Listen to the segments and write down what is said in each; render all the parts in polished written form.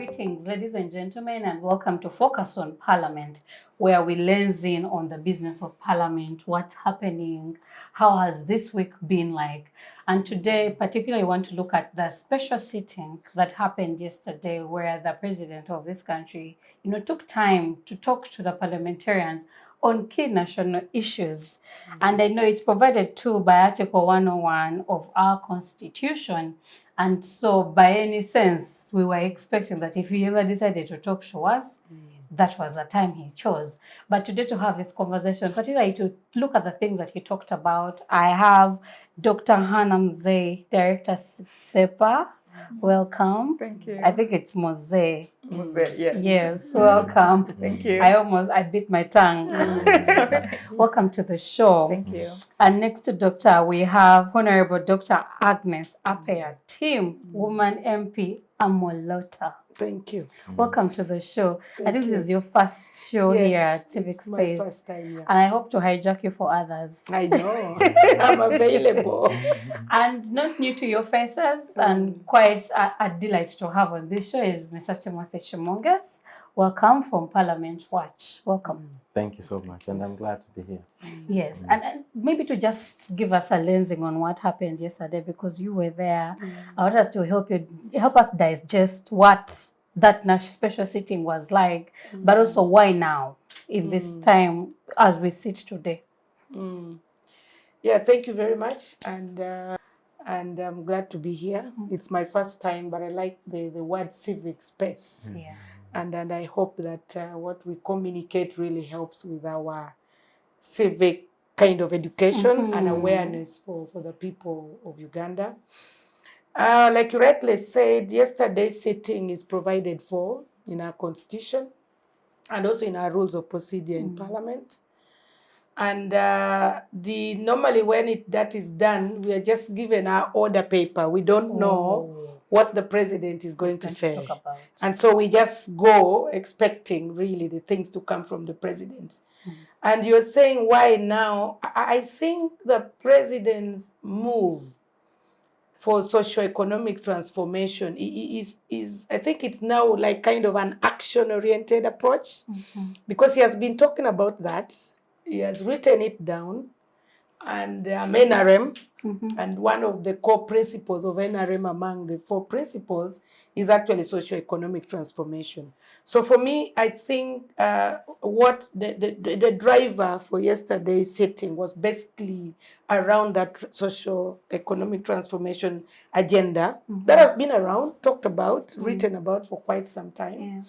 Greetings, ladies and gentlemen, and welcome to Focus on Parliament, where we lens in on the business of Parliament, what's happening, how has this week been like. And today, particularly, I want to look at the special sitting that happened yesterday, where the president of this country, took time to talk to the parliamentarians on key national issues. And I know it's provided too by Article 101 of our Constitution. And so, by any sense, we were expecting that if he ever decided to talk to us, that was the time he chose. But today, to have this conversation, particularly to look at the things that he talked about, I have Dr. Muzee, Director CEPA. Welcome. Thank you. I think it's Muzee. Muzee, yes. Yes, welcome. Thank you. I bit my tongue. Welcome to the show. Thank you. And next to Doctor, we have Honourable Dr. Agnes, Apea, Atim, Woman MP, Amolatar. Thank you. Welcome to the show. I think you. this is your first show Yes, here at Civic it's Space. my first time here. And I hope to hijack you for others. I know. I'm available. And not new to your faces, and quite a delight to have on this show is Mr. Kimonges. Welcome from Parliament Watch. Welcome. Thank you so much, and I'm glad to be here. Yes, and maybe to just give us a lensing on what happened yesterday, because you were there. I want us to help us digest what that special sitting was like, but also why now in this time as we sit today. Yeah, thank you very much, and I'm glad to be here. It's my first time, but I like the word civic space. Yeah. And I hope that what we communicate really helps with our civic kind of education and awareness for the people of Uganda. Like you rightly said, yesterday's sitting is provided for in our constitution and also in our rules of procedure in Parliament. And normally when that is done, we are just given our order paper. We don't know what the president is going to say. Talk about. And so we just go expecting really the things to come from the president. And you're saying why now? I think the president's move for socio-economic transformation is I think it's now like kind of an action-oriented approach, because he has been talking about that. He has written it down, and NRM, and one of the core principles of NRM among the 4 principles is actually socio-economic transformation. So for me, I think what the driver for yesterday's sitting was basically around that socio-economic transformation agenda that has been around, talked about, written about for quite some time. Yeah.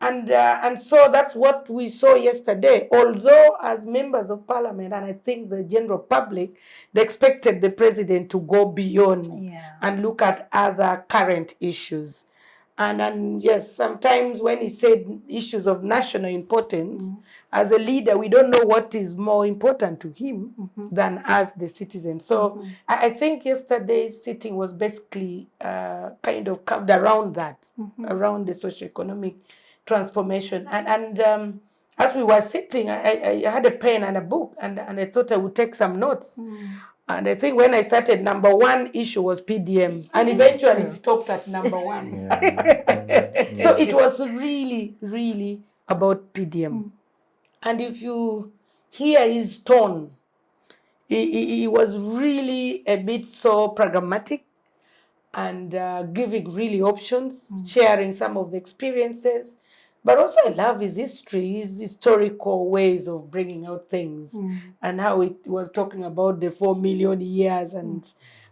And so that's what we saw yesterday. Although as members of Parliament, and I think the general public, they expected the president to go beyond and look at other current issues. And yes, sometimes when he said issues of national importance, as a leader, we don't know what is more important to him than us, the citizens. So I think yesterday's sitting was basically kind of carved around that, around the socioeconomic transformation. And as we were sitting, I had a pen and a book, and I thought I would take some notes. And I think when I started, number 1 issue was PDM, and eventually it stopped at number 1. So it was really, really about PDM. And if you hear his tone, he was really a bit so pragmatic and giving really options, sharing some of the experiences. But also I love his history, his historical ways of bringing out things, and how it was talking about the 4 million years. And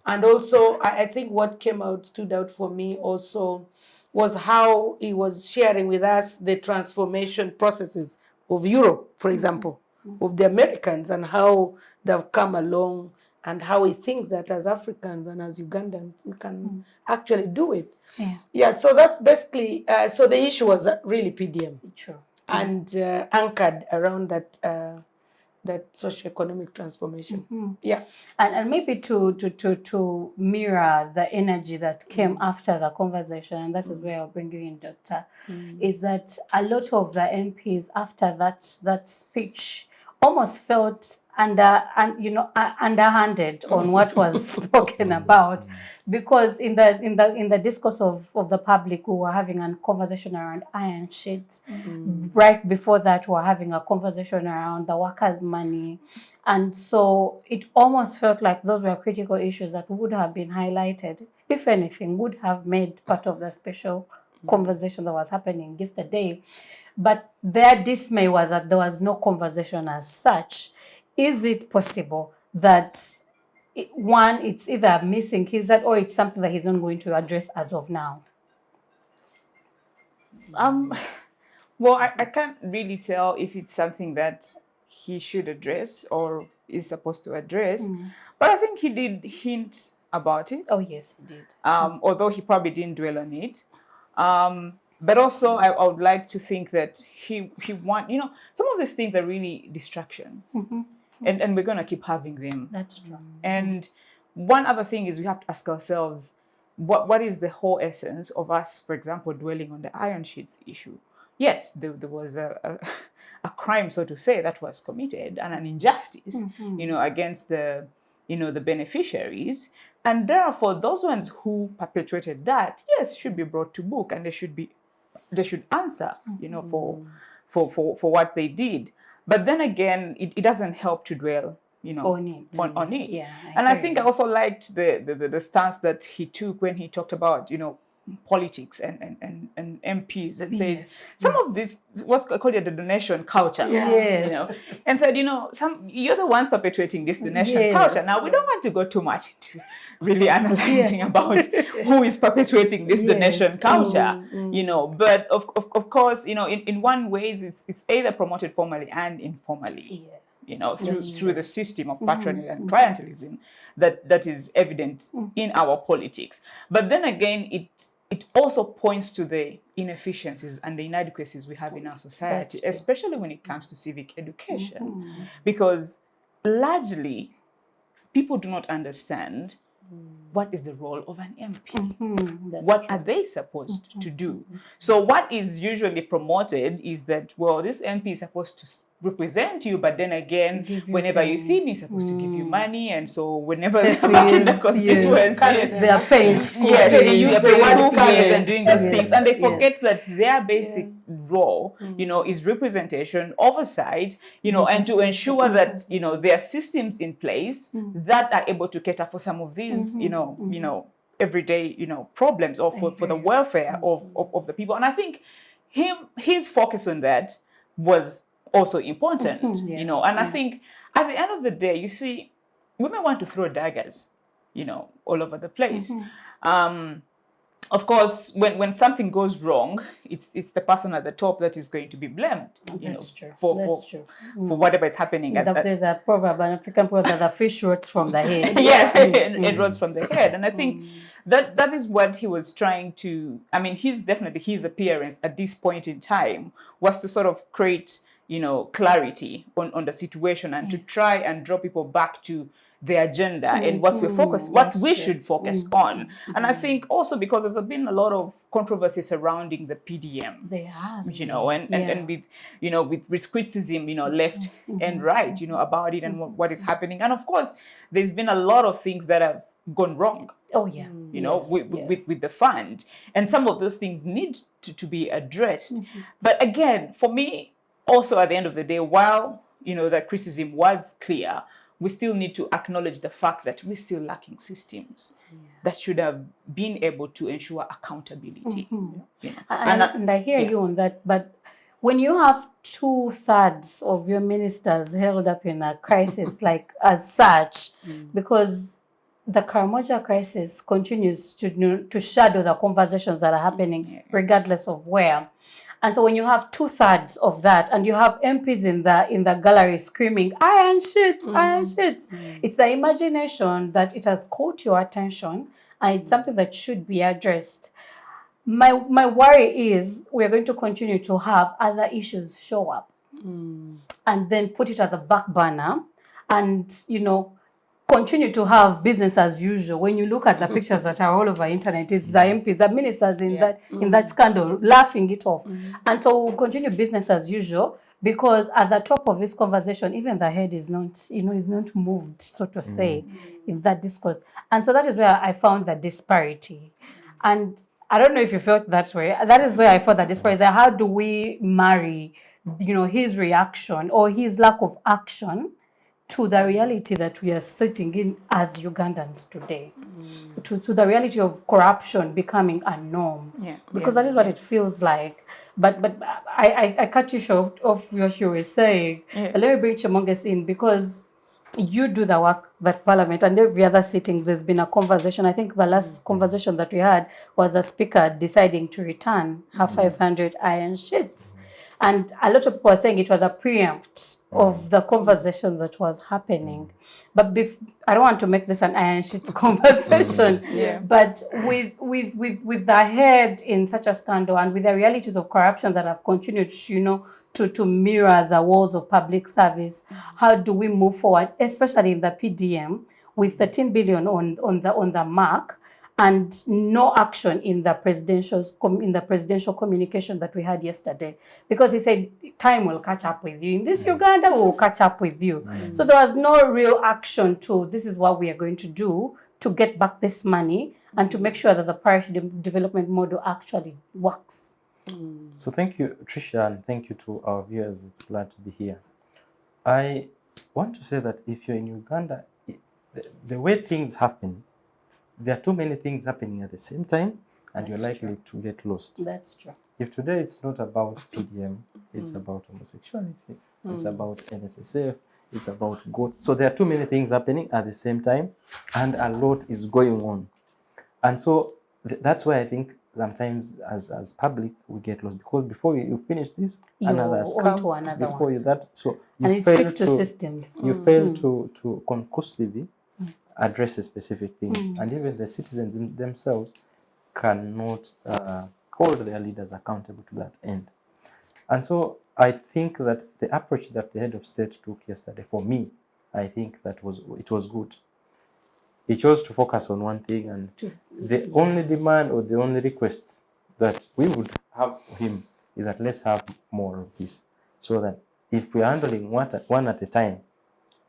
also I think what stood out for me also was how he was sharing with us the transformation processes of Europe, for example, of the Americans, and how they've come along, and how he thinks that as Africans and as Ugandans, we can actually do it. Yeah, so that's basically, so the issue was really PDM. True. And anchored around that socio-economic transformation. Yeah. And maybe to mirror the energy that came after the conversation, and that is where I'll bring you in, Doctor, is that a lot of the MPs after that speech almost felt underhanded on what was spoken about, because in the discourse of the public, we were having a conversation around iron sheets. Right before that, we were having a conversation around the workers' money, and so it almost felt like those were critical issues that would have been highlighted, if anything, would have made part of the special conversation that was happening yesterday. But their dismay was that there was no conversation as such. Is it possible that it's either missing his head or it's something that he's not going to address as of now? Well, I can't really tell if it's something that he should address or is supposed to address, but I think he did hint about it. Oh yes, he did. Although he probably didn't dwell on it. But also, I would like to think that he some of these things are really distractions. And we're going to keep having them. That's true. And one other thing is we have to ask ourselves, what is the whole essence of us, for example, dwelling on the iron sheets issue? Yes, there was a crime, so to say, that was committed, and an injustice, against the beneficiaries. And therefore, those ones who perpetrated that, yes, should be brought to book, and they should answer, for what they did. But then again, it doesn't help to dwell, on it. Yeah, I think I also liked the stance that he took when he talked about, politics and MPs, and says some of this was called the donation culture. And said, you're the ones perpetrating this donation culture. Now, we don't want to go too much into really analyzing about who is perpetrating this donation culture, but of course, in one ways it's either promoted formally and informally, through the system of patronage and clientelism that is evident in our politics. But then again, it also points to the inefficiencies and the inadequacies we have in our society, especially when it comes to civic education, because largely people do not understand what is the role of an MP? What are they supposed to do? So what is usually promoted is that, well, this MP is supposed to represent you, but then again, whenever you see me, supposed to give you money, and so whenever they're back in the constituency, they are paying. They use the word and doing those things, and they forget that their basic role, is representation, oversight, and to ensure that there are systems in place that are able to cater for some of these, everyday, problems, or for the welfare of the people. And I think his focus on that was also important, and I think at the end of the day, you see, women want to throw daggers, all over the place. Of course, when something goes wrong, it's the person at the top that is going to be blamed, for whatever is happening. There's a proverb, an African proverb, that the fish rots from the head. Yes, it rots from the head, and I think that is what he was trying to. I mean, his appearance at this point in time was to sort of create, clarity on the situation, and to try and draw people back to the agenda and what we should focus on. And I think also because there's been a lot of controversy surrounding the PDM. There has, and with criticism, left and right, about it and what is happening. And of course, there's been a lot of things that have gone wrong. Oh yeah. With the fund, and some of those things need to be addressed. But again, for me, also at the end of the day, while that criticism was clear, we still need to acknowledge the fact that we're still lacking systems that should have been able to ensure accountability. And I hear you on that, but when you have 2/3 of your ministers held up in a crisis like as such, because the Karamoja crisis continues to shadow the conversations that are happening regardless of where. And so when you have 2/3 of that, and you have MPs in the gallery screaming, iron sheets, iron sheets, it's the imagination that it has caught your attention, and it's something that should be addressed. My worry is we're going to continue to have other issues show up and then put it at the back burner, and continue to have business as usual. When you look at the pictures that are all over internet, it's the MP, the ministers in that scandal laughing it off. And so we'll continue business as usual, because at the top of this conversation, even the head is not, is not moved, so to say, in that discourse. And so that is where I found the disparity. And I don't know if you felt that way. That is where I felt that disparity. How do we marry, his reaction or his lack of action to the reality that we are sitting in as Ugandans today, to the reality of corruption becoming a norm, because that is what it feels like. But I cut you short of what you were saying. But let me bring Kimonges in, because you do the work that Parliament and every other sitting, there's been a conversation. I think the last conversation that we had was a speaker deciding to return her 500 iron sheets. And a lot of people are saying it was a preempt of the conversation that was happening. But I don't want to make this an iron sheets conversation. But with the head in such a scandal and with the realities of corruption that have continued, to mirror the walls of public service, how do we move forward, especially in the PDM, with 13 billion on the mark, and no action in the presidential communication that we had yesterday, because he said time will catch up with you. In this Uganda, we will catch up with you. So there was no real action to this is what we are going to do to get back this money and to make sure that the parish development model actually works. So thank you, Tricia, and thank you to our viewers. It's glad to be here. I want to say that if you're in Uganda, the way things happen, there are too many things happening at the same time, and you're likely to get lost. That's true. If today it's not about PDM, it's about homosexuality, it's about NSSF, it's about GOAT. So there are too many things happening at the same time, and a lot is going on. And so that's why I think sometimes as public we get lost, because before you finish this, another scam, before one. You that, so you and it fail speaks to systems. You fail to conclusively address a specific thing, and even the citizens themselves cannot hold their leaders accountable to that end. And so I think that the approach that the head of state took yesterday, for me, I think that it was good. He chose to focus on one thing, and the only demand or the only request that we would have for him is that let's have more of this, so that if we are handling one at a time,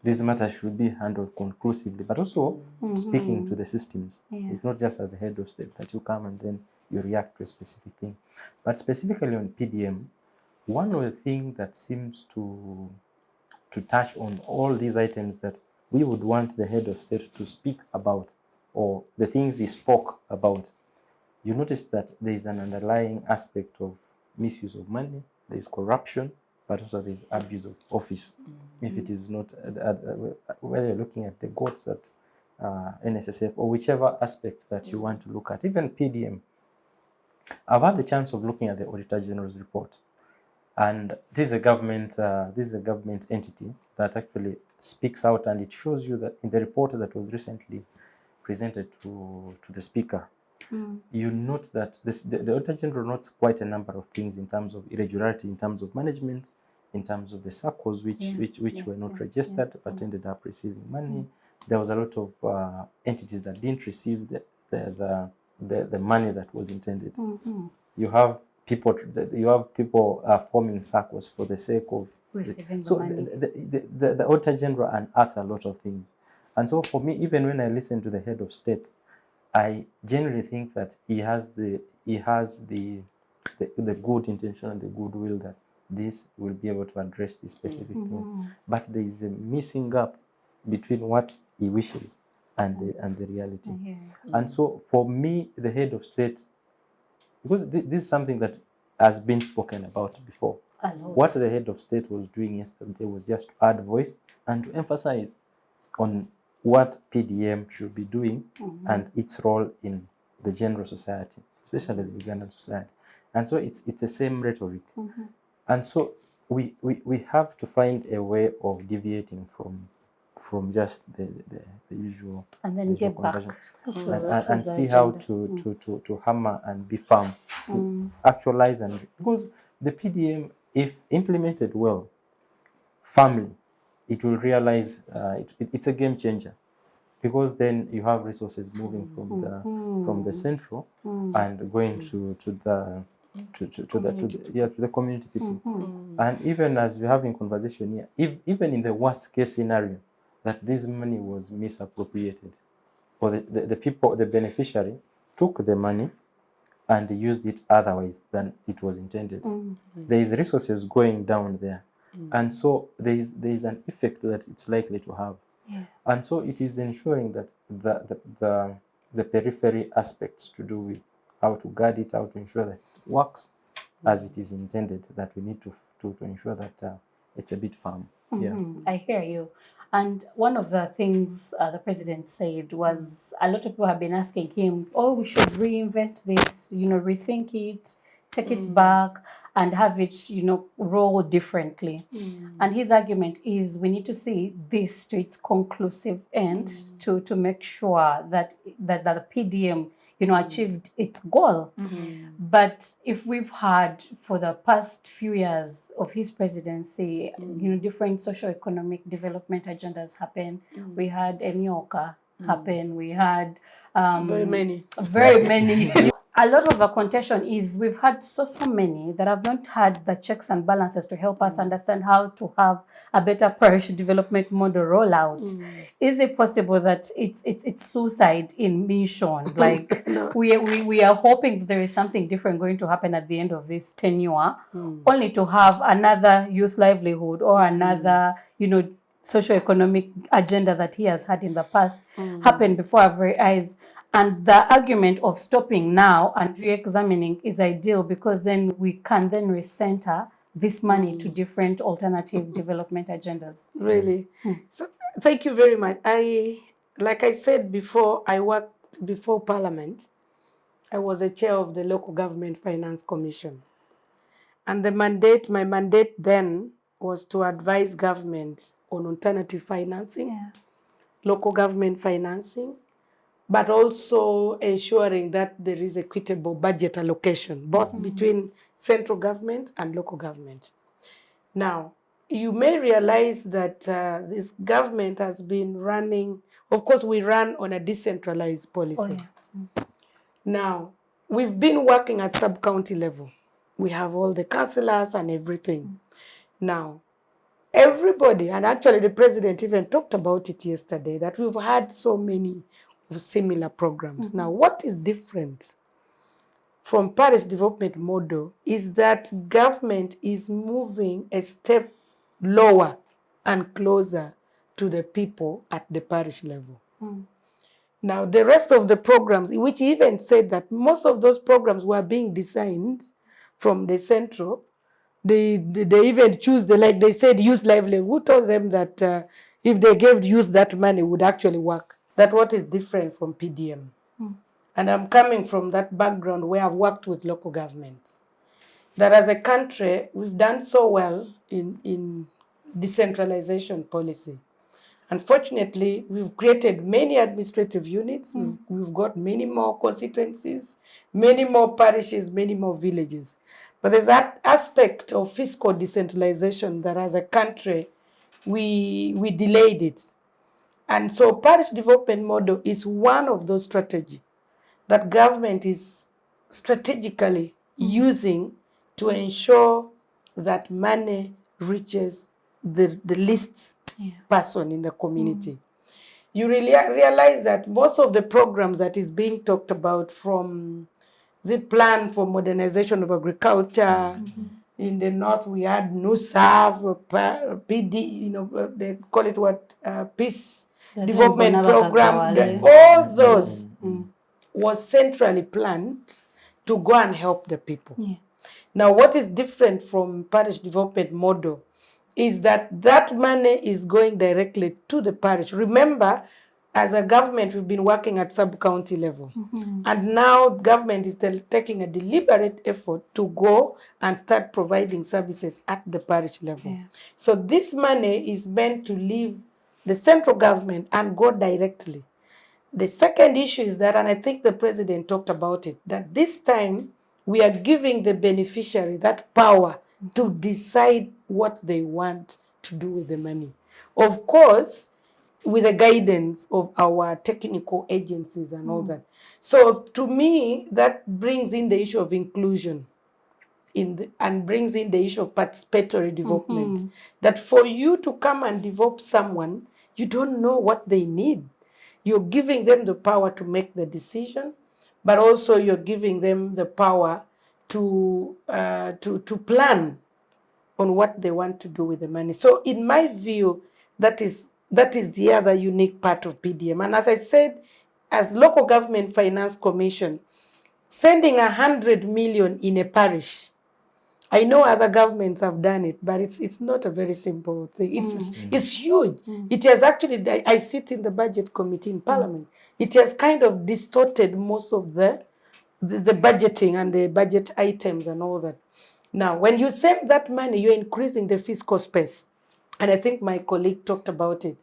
this matter should be handled conclusively, but also speaking to the systems. It's not just as the head of state that you come and then you react to a specific thing. But specifically on PDM, one of the things that seems to touch on all these items that we would want the head of state to speak about, or the things he spoke about, you notice that there is an underlying aspect of misuse of money, there is corruption, but also there is abuse of office. If it is not, whether you're looking at the GOATs at NSSF or whichever aspect that you want to look at, even PDM. I've had the chance of looking at the Auditor General's report, and this is a government entity that actually speaks out, and it shows you that in the report that was recently presented to the speaker, you note that the Auditor General notes quite a number of things in terms of irregularity, in terms of management, in terms of the circles which were not registered but ended up receiving money. There was a lot of entities that didn't receive the money that was intended. You have people forming circles for the sake of receiving the money. The Auditor General unearthed a lot of things. And so for me, even when I listen to the head of state, I genuinely think that he has the good intention and the goodwill that this will be able to address this specific thing. But there is a missing gap between what he wishes and the reality. And so for me, the head of state, because this is something that has been spoken about before. What the head of state was doing yesterday was just to add voice and to emphasize on what PDM should be doing and its role in the general society, especially the Ugandan society. And so it's the same rhetoric. And so we have to find a way of deviating from just the usual, and then get back and see how to hammer and be firm to actualize, and because the PDM, if implemented well, firmly, it will realize it's a game changer, because then you have resources moving from the central and going to to the community people. And even as we're having conversation here, even in the worst case scenario that this money was misappropriated, or the people, the beneficiary took the money and used it otherwise than it was intended, there is resources going down there, and so there is an effect that it's likely to have. And so it is ensuring that the periphery aspects to do with how to guard it, how to ensure that it works as it is intended, that we need to ensure that it's a bit firm. I hear you. And one of the things the president said was a lot of people have been asking him, oh, we should reinvent this, rethink it, take it back and have it, roll differently. And his argument is we need to see this to its conclusive end to make sure that the PDM achieved its goal. But if we've had for the past few years of his presidency, different socio-economic development agendas happen. We had Emioka happen. We had very many. A lot of the contention is we've had so many that have not had the checks and balances to help us understand how to have a better parish development model rollout. Is it possible that it's suicide in mission? Like we are hoping that there is something different going to happen at the end of this tenure, only to have another youth livelihood or another, socio-economic agenda that he has had in the past happen before our very eyes. And the argument of stopping now and re-examining is ideal because then we can then recenter this money to different alternative development agendas. Really. So, thank you very much. Like I said before, I worked before Parliament. I was the chair of the Local Government Finance Commission. And my mandate then was to advise government on alternative financing, local government financing, but also ensuring that there is equitable budget allocation, both between central government and local government. Now, you may realize that this government has been running, of course, we run on a decentralized policy. Now, we've been working at sub-county level. We have all the councillors and everything. Now, everybody, and actually the president even talked about it yesterday, that we've had so many similar programs. Now, what is different from parish development model is that government is moving a step lower and closer to the people at the parish level. Now, the rest of the programs, which even said that most of those programs were being designed from the central, they even choose they said youth livelihood. Who told them that if they gave youth that money, it would actually work? That's what is different from PDM. And I'm coming from that background where I've worked with local governments. That as a country, we've done so well in decentralization policy. Unfortunately, we've created many administrative units. We've got many more constituencies, many more parishes, many more villages. But there's that aspect of fiscal decentralization that as a country, we delayed it. And so parish development model is one of those strategies that government is strategically using to ensure that money reaches the least person in the community. You really realize that most of the programs that is being talked about, from the plan for modernization of agriculture, in the north we had NUSAV, PD, they call it what, Peace Development Program, all those was centrally planned to go and help the people. Now, what is different from parish development model is that money is going directly to the parish. Remember, as a government, we've been working at sub-county level. And now government is taking a deliberate effort to go and start providing services at the parish level. So this money is meant to leave the central government and go directly. The second issue is that, and I think the president talked about it, that this time we are giving the beneficiary that power to decide what they want to do with the money. Of course, with the guidance of our technical agencies and all that. So to me, that brings in the issue of inclusion. and brings in the issue of participatory development. That for you to come and develop someone, you don't know what they need. You're giving them the power to make the decision, but also you're giving them the power to plan on what they want to do with the money. So in my view, that is the other unique part of PDM. And as I said, as Local Government Finance Commission, sending 100 million in a parish, I know other governments have done it, but it's not a very simple thing. It's huge. It has actually, I sit in the budget committee in Parliament. It has kind of distorted most of the budgeting and the budget items and all that. Now, when you save that money, you're increasing the fiscal space. And I think my colleague talked about it,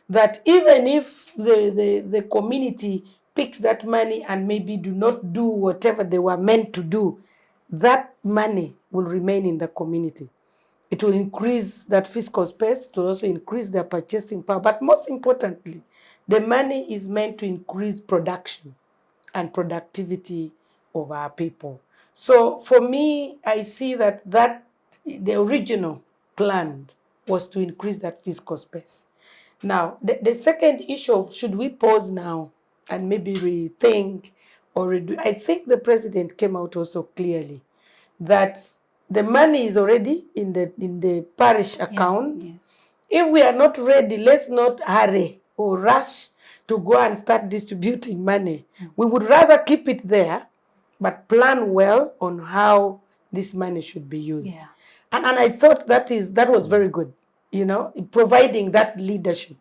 that even if the community picks that money and maybe do not do whatever they were meant to do, that money will remain in the community. It will increase that fiscal space, it will also increase their purchasing power. But most importantly, the money is meant to increase production and productivity of our people. So for me, I see that the original plan was to increase that fiscal space. Now, the second issue of should we pause now and maybe rethink or redo, I think the president came out also clearly that the money is already in the parish account. If we are not ready, let's not hurry or rush to go and start distributing money. We would rather keep it there, but plan well on how this money should be used. And I thought that was very good, providing that leadership.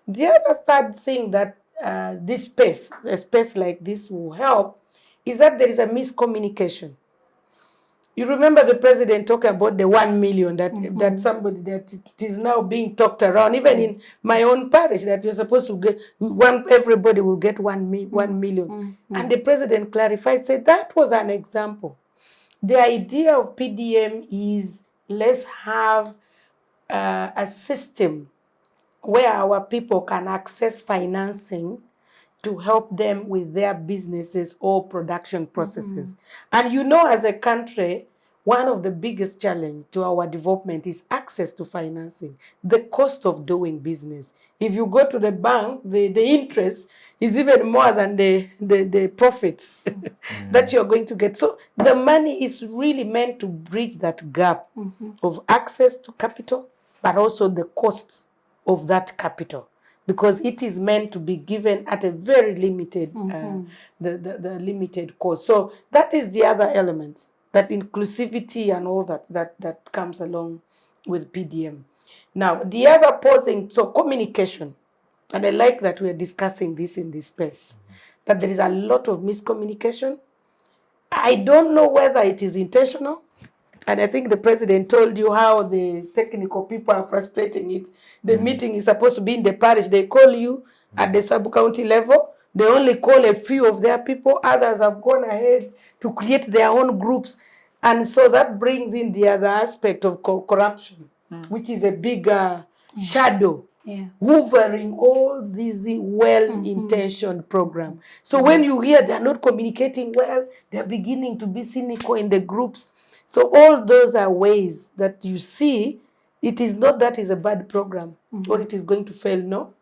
The other third thing that a space like this will help, is that there is a miscommunication. You remember the president talking about the 1 million that it is now being talked around, even in my own parish, that you're supposed to get everybody will get 1 million. And the president clarified, said that was an example. The idea of PDM is let's have a system where our people can access financing to help them with their businesses or production processes. And as a country, one of the biggest challenges to our development is access to financing, the cost of doing business. If you go to the bank, the interest is even more than the profits that you're going to get. So the money is really meant to bridge that gap of access to capital, but also the costs of that capital, because it is meant to be given at a very limited, the limited cost. So that is the other elements, that inclusivity and all that comes along with PDM. Now, the other posing, so communication, and I like that we're discussing this in this space, that there is a lot of miscommunication. I don't know whether it is intentional, and I think the president told you how the technical people are frustrating it. The meeting is supposed to be in the parish. They call you at the sub-county level. They only call a few of their people. Others have gone ahead to create their own groups. And so that brings in the other aspect of corruption, which is a bigger shadow hovering all these well-intentioned programs. So when you hear they're not communicating well, they're beginning to be cynical in the groups. So all those are ways that you see it is not that is a bad program or it is going to fail. No,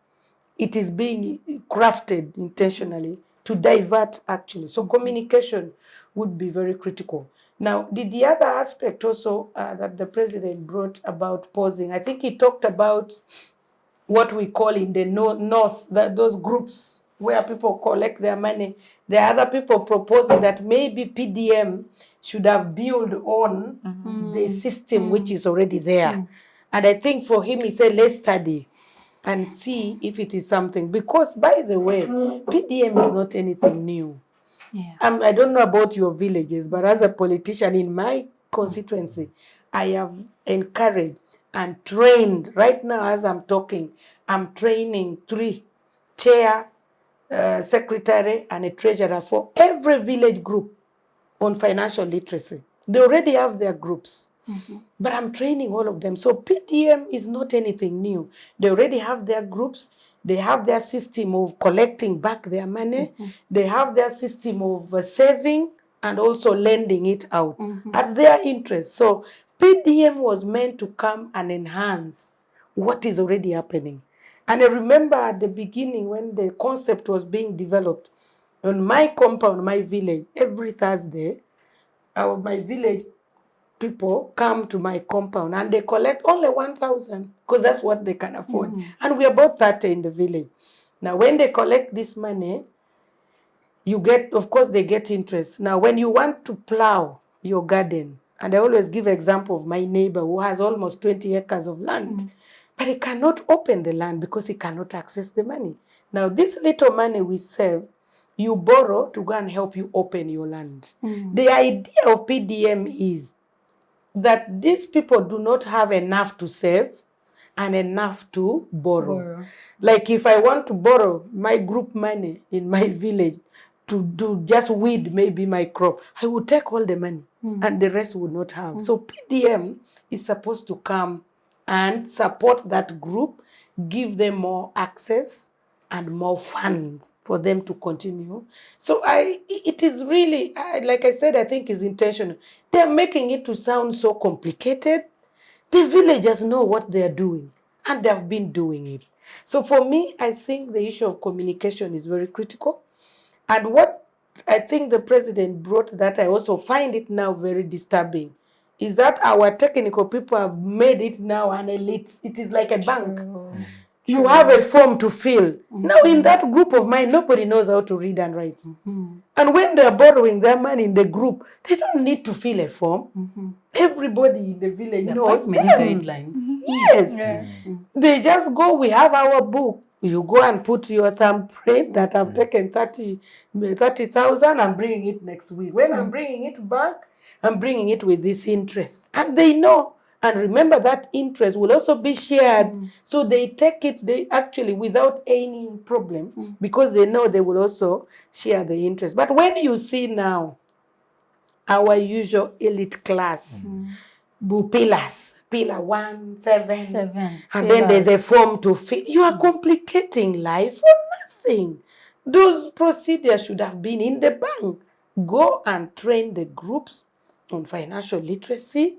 it is being crafted intentionally to divert actually. So communication would be very critical. Now, the other aspect also that the president brought about pausing, I think he talked about what we call in the north, those groups where people collect their money. There are other people proposing that maybe PDM should have built on the system which is already there. And I think for him, he said, let's study and see if it is something. Because, by the way, PDM is not anything new. I don't know about your villages, but as a politician in my constituency, I have encouraged and trained, right now as I'm talking, I'm training 3 chair, secretary, and a treasurer for every village group on financial literacy. They already have their groups, but I'm training all of them. So PDM is not anything new. They already have their groups. They have their system of collecting back their money. They have their system of saving and also lending it out at their interest. So PDM was meant to come and enhance what is already happening. And I remember at the beginning when the concept was being developed, on my compound, my village, every Thursday, my village people come to my compound and they collect only 1,000 because that's what they can afford. And we are about 30 in the village. Now, when they collect this money, you get, of course, they get interest. Now, when you want to plow your garden, and I always give example of my neighbor who has almost 20 acres of land, but he cannot open the land because he cannot access the money. Now, this little money we save, you borrow to go and help you open your land. The idea of PDM is that these people do not have enough to save and enough to borrow. Like if I want to borrow my group money in my village to do just weed maybe my crop, I will take all the money and the rest will not have. So PDM is supposed to come and support that group, give them more access and more funds for them to continue. So it is really, like I said, I think is intentional. They're making it to sound so complicated. The villagers know what they're doing, and they've been doing it. So for me, I think the issue of communication is very critical. And what I think the president brought that I also find it now very disturbing is that our technical people have made it now an elite. It is like a bank. You have a form to fill. Now in that group of mine, nobody knows how to read and write. And when they're borrowing their money in the group, they don't need to fill a form. Everybody in the village knows many guidelines. Yes. They just go, we have our book. You go and put your thumbprint that I've taken 30,000, I'm bringing it next week. When I'm bringing it back, I'm bringing it with this interest. And they know. And remember that interest will also be shared. So they take it, they actually without any problem, because they know they will also share the interest. But when you see now our usual elite class, pillars, pillar 1, 7, and then there's a form to fill, you are complicating life for nothing. Those procedures should have been in the bank. Go and train the groups on financial literacy,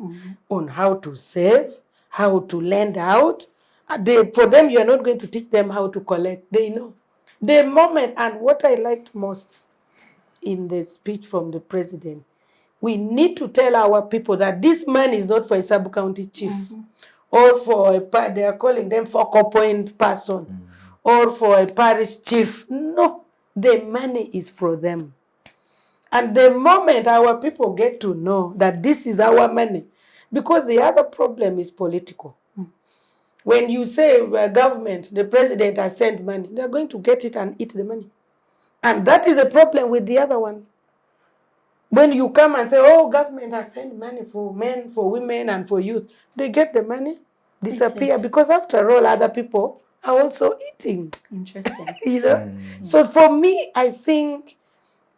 on how to save, how to lend out. For them, you are not going to teach them how to collect. They know. The moment, and what I liked most in the speech from the president, we need to tell our people that this money is not for a sub-county chief or for they are calling them focal point person or for a parish chief. No, the money is for them. And the moment our people get to know that this is our money, because the other problem is political. When you say government, the president has sent money, they're going to get it and eat the money. And that is a problem with the other one. When you come and say, oh, government has sent money for men, for women, and for youth, they get the money, disappear, because after all, other people are also eating. Interesting. You know? So for me, I think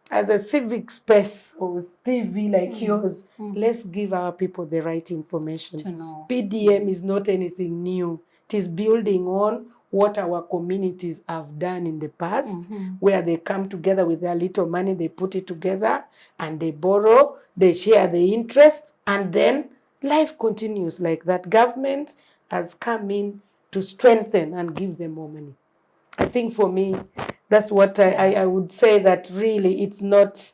as a civic space or TV like yours, let's give our people the right information. To know. PDM is not anything new. It is building on what our communities have done in the past, where they come together with their little money, they put it together and they borrow, they share the interest, and then life continues like that. Government has come in to strengthen and give them more money. I think for me, that's what I would say, that really it's not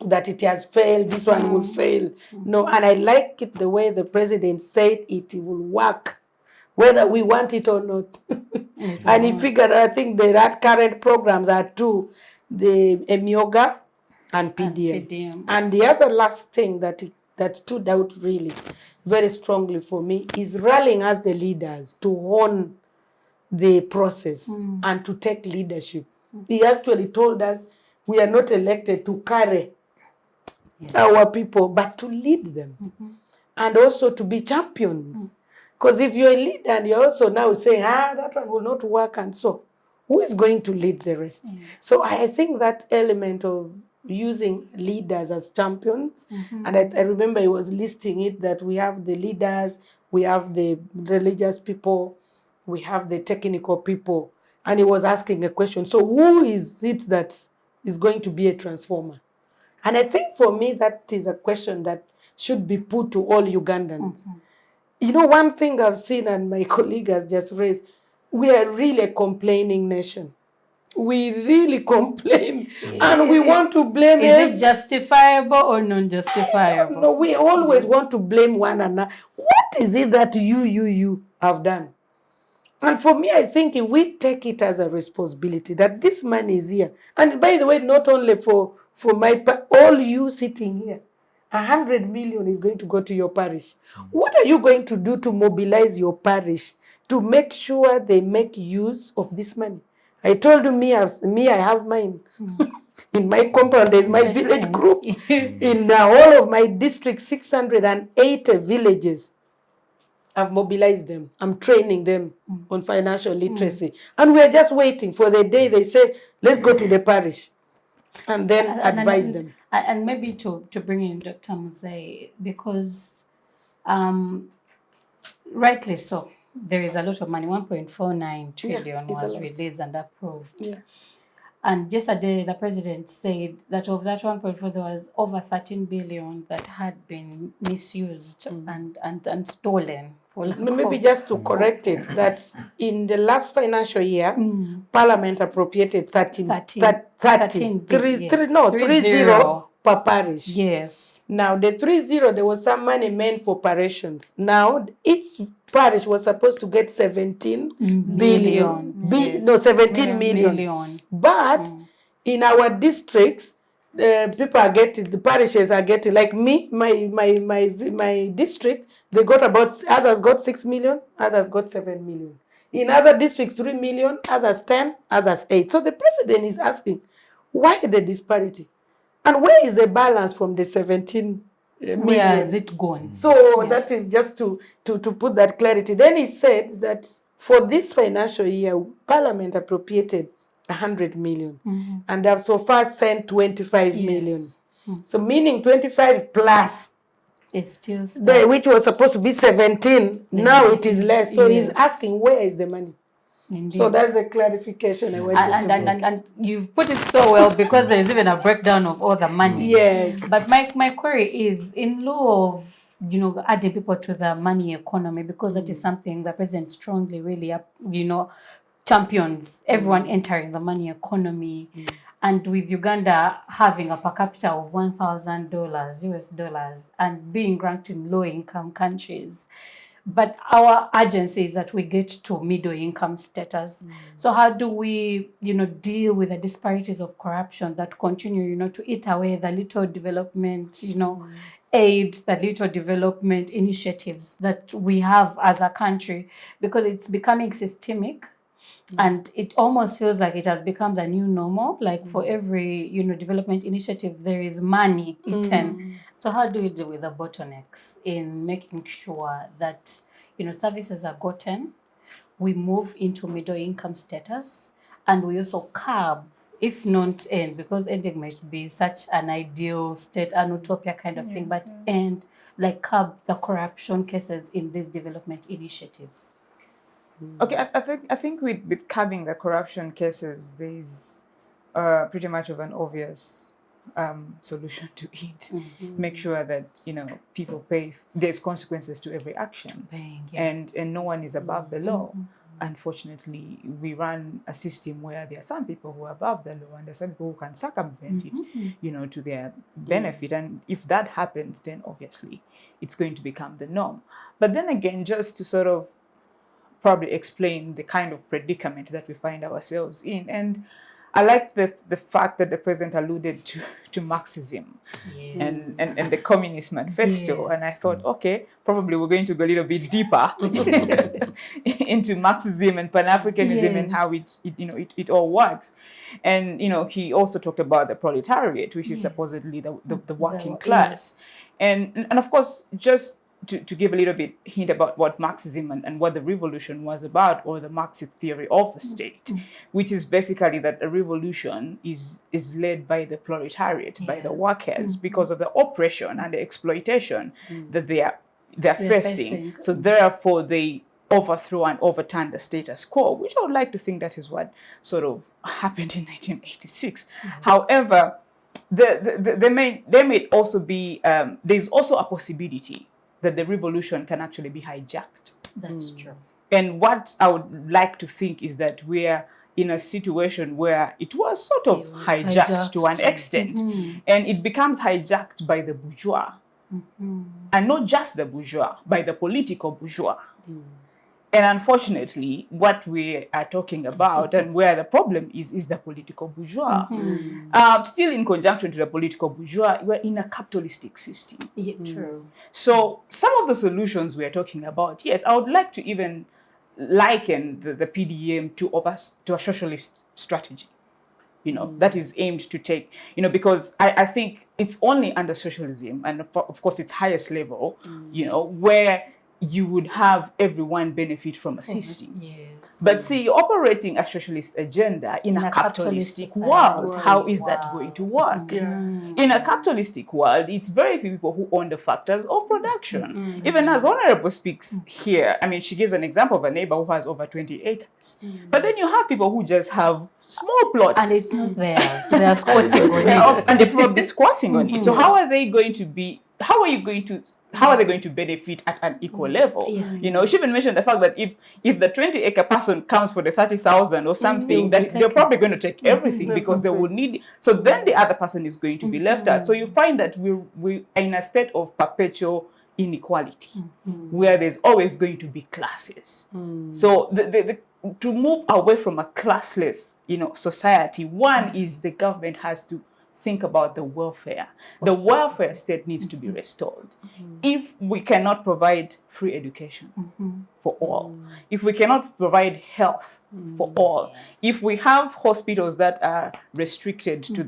that it has failed, this one will fail. No, and I like it the way the president said it will work, whether we want it or not. And he figured, I think the current programs are two, the Emyoga and PDM. And the other last thing that stood out really very strongly for me is rallying us the leaders to own the process and to take leadership. He actually told us we are not elected to carry our people, but to lead them and also to be champions. Because if you're a leader and you're also now saying, that one will not work, and so, who is going to lead the rest? So I think that element of using leaders as champions, and I remember he was listing it, that we have the leaders, we have the religious people, we have the technical people, and he was asking a question. So who is it that is going to be a transformer? And I think for me, that is a question that should be put to all Ugandans. You know, one thing I've seen, and my colleague has just raised, we are really a complaining nation. We really complain, and we want to blame. Is it justifiable or non-justifiable? No, we always want to blame one another. What is it that you have done? And for me, I think if we take it as a responsibility that this money is here, and by the way, not only for all you sitting here, 100 million is going to go to your parish. What are you going to do to mobilize your parish to make sure they make use of this money? I told you, I have mine. In my compound, there's my village group. In all of my district, 680 villages, I've mobilized them. I'm training them on financial literacy. And we are just waiting for the day they say, let's go to the parish and then advise them. And maybe to bring in Dr. Muzee, because rightly so, there is a lot of money. 1.49 trillion was released and approved. Yeah. And yesterday, the president said that of that 1.4, there was over 13 billion that had been misused and stolen. Maybe just to correct it, that in the last financial year, Parliament appropriated 30 per parish. Yes. Now, the 30, there was some money meant for parishes. Now, each parish was supposed to get 17 billion. No, 17 million. But in our districts, people are getting, the parishes are getting, like me, my district, they got about, others got 6 million, others got 7 million. In other districts, 3 million, others 10, others 8. So the president is asking, why the disparity? And where is the balance from the 17 million? Where is it gone? So that is just to put that clarity. Then he said that for this financial year, Parliament appropriated 100 million. And they have so far sent 25 million. So meaning 25 plus. It's still which was supposed to be 17. Now it is less. So he's asking, where is the money? Indeed. So that's the clarification I wanted to make. And you've put it so well, because there's even a breakdown of all the money. Yes. But my query is, in lieu of, adding people to the money economy, because that is something the president strongly really, champions, everyone entering the money economy. And with Uganda having a per capita of $1,000 US and being ranked in low income countries, but our urgency is that we get to middle income status. So how do we, deal with the disparities of corruption that continue, to eat away the little development, aid, the little development initiatives that we have as a country, because it's becoming systemic. And it almost feels like it has become the new normal. Like for every, development initiative, there is money eaten. So how do we deal with the bottlenecks in making sure that, services are gotten, we move into middle income status, and we also curb, if not end, because ending might be such an ideal state, an utopia kind of thing, but end, like curb the corruption cases in these development initiatives? Okay, I think with curbing the corruption cases, there's pretty much of an obvious solution to it. Make sure that people pay. There's consequences to every action, and no one is above the law. Unfortunately, we run a system where there are some people who are above the law, and there are some people who can circumvent it, to their benefit. And if that happens, then obviously it's going to become the norm. But then again, just to sort of probably explain the kind of predicament that we find ourselves in. And I like the fact that the president alluded to Marxism and the Communist Manifesto. And I thought, okay, probably we're going to go a little bit deeper into Marxism and Pan-Africanism and how it all works. And, he also talked about the proletariat, which is supposedly the working class. And of course, just to give a little bit hint about what Marxism and what the revolution was about, or the Marxist theory of the state, which is basically that a revolution is led by the proletariat, by the workers, because of the oppression and the exploitation that they're facing. So therefore they overthrow and overturn the status quo, which I would like to think that is what sort of happened in 1986. However, there may also be, there's also a possibility that the revolution can actually be hijacked. That's true. And what I would like to think is that we're in a situation where it was sort of hijacked to an extent, and it becomes hijacked by the bourgeois, and not just the bourgeois, by the political bourgeois. And unfortunately, what we are talking about and where the problem is the political bourgeois. Still in conjunction to the political bourgeois, we're in a capitalistic system. True. So some of the solutions we're talking about, yes, I would like to even liken the PDM to a socialist strategy, that is aimed to take, because I think it's only under socialism, and of course its highest level, where you would have everyone benefit from a system. Yes. But see, you're operating a socialist agenda in a capitalistic world. How is that going to work? In a capitalistic world, it's very few people who own the factors of production. Even as Honourable speaks here, I mean, she gives an example of a neighbor who has over 20 acres. But then you have people who just have small plots. And it's not theirs. They are squatting on it. And they're probably squatting on it. So how are they going to benefit at an equal level? She even mentioned the fact that if the 20-acre person comes for the 30,000 or something, that they're probably going to take everything because they would need. So then the other person is going to be left out. So you find that we are in a state of perpetual inequality, where there's always going to be classes. So to move away from a classless, society, one is the government has to think about the welfare. The welfare state needs to be restored. If we cannot provide free education for all, if we cannot provide health for all, if we have hospitals that are restricted to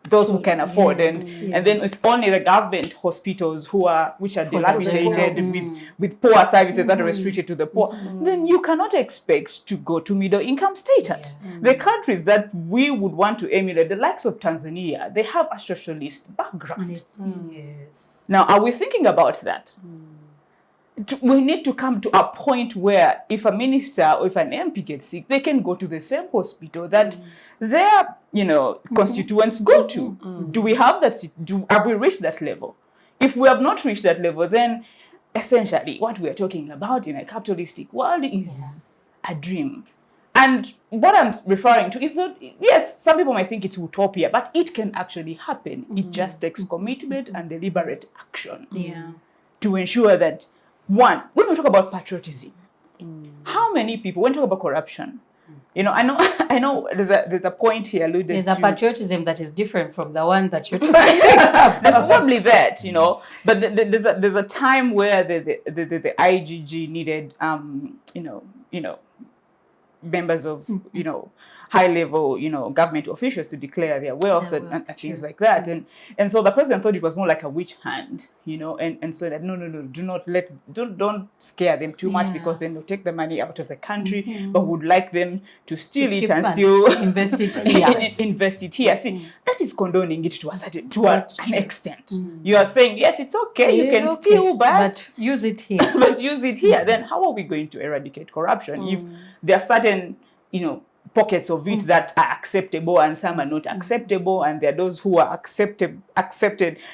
those who can afford, and then it's only the government hospitals which are dilapidated with poor services that are restricted to the poor, then you cannot expect to go to middle income status. The countries that we would want to emulate, the likes of Tanzania, they have a socialist background. Now, are we thinking about that? We need to come to a point where if a minister or if an MP gets sick, they can go to the same hospital that their constituents go to. Do we have that? Have we reached that level? If we have not reached that level, then essentially what we are talking about in a capitalistic world is a dream. And what I'm referring to is that, yes, some people might think it's utopia, but it can actually happen. It just takes commitment and deliberate action to ensure that, one, when we talk about patriotism, how many people, when we talk about corruption, I know there's a point here alluded to. There's a patriotism that is different from the one that you're talking about. There's probably that, but there's a time where the IGG needed, members of, high level, government officials to declare their wealth and things like that. And so the president thought it was more like a witch hunt, and so that no, don't scare them too much, because then they'll take the money out of the country, but would like them to steal it and still invest it here. Invest it here. See, that is condoning it to an extent. You are saying, yes, it's okay, you can steal, but use it here. But use it here. Then how are we going to eradicate corruption if there are certain, pockets of it that are acceptable and some are not acceptable, and there are those who are accepted.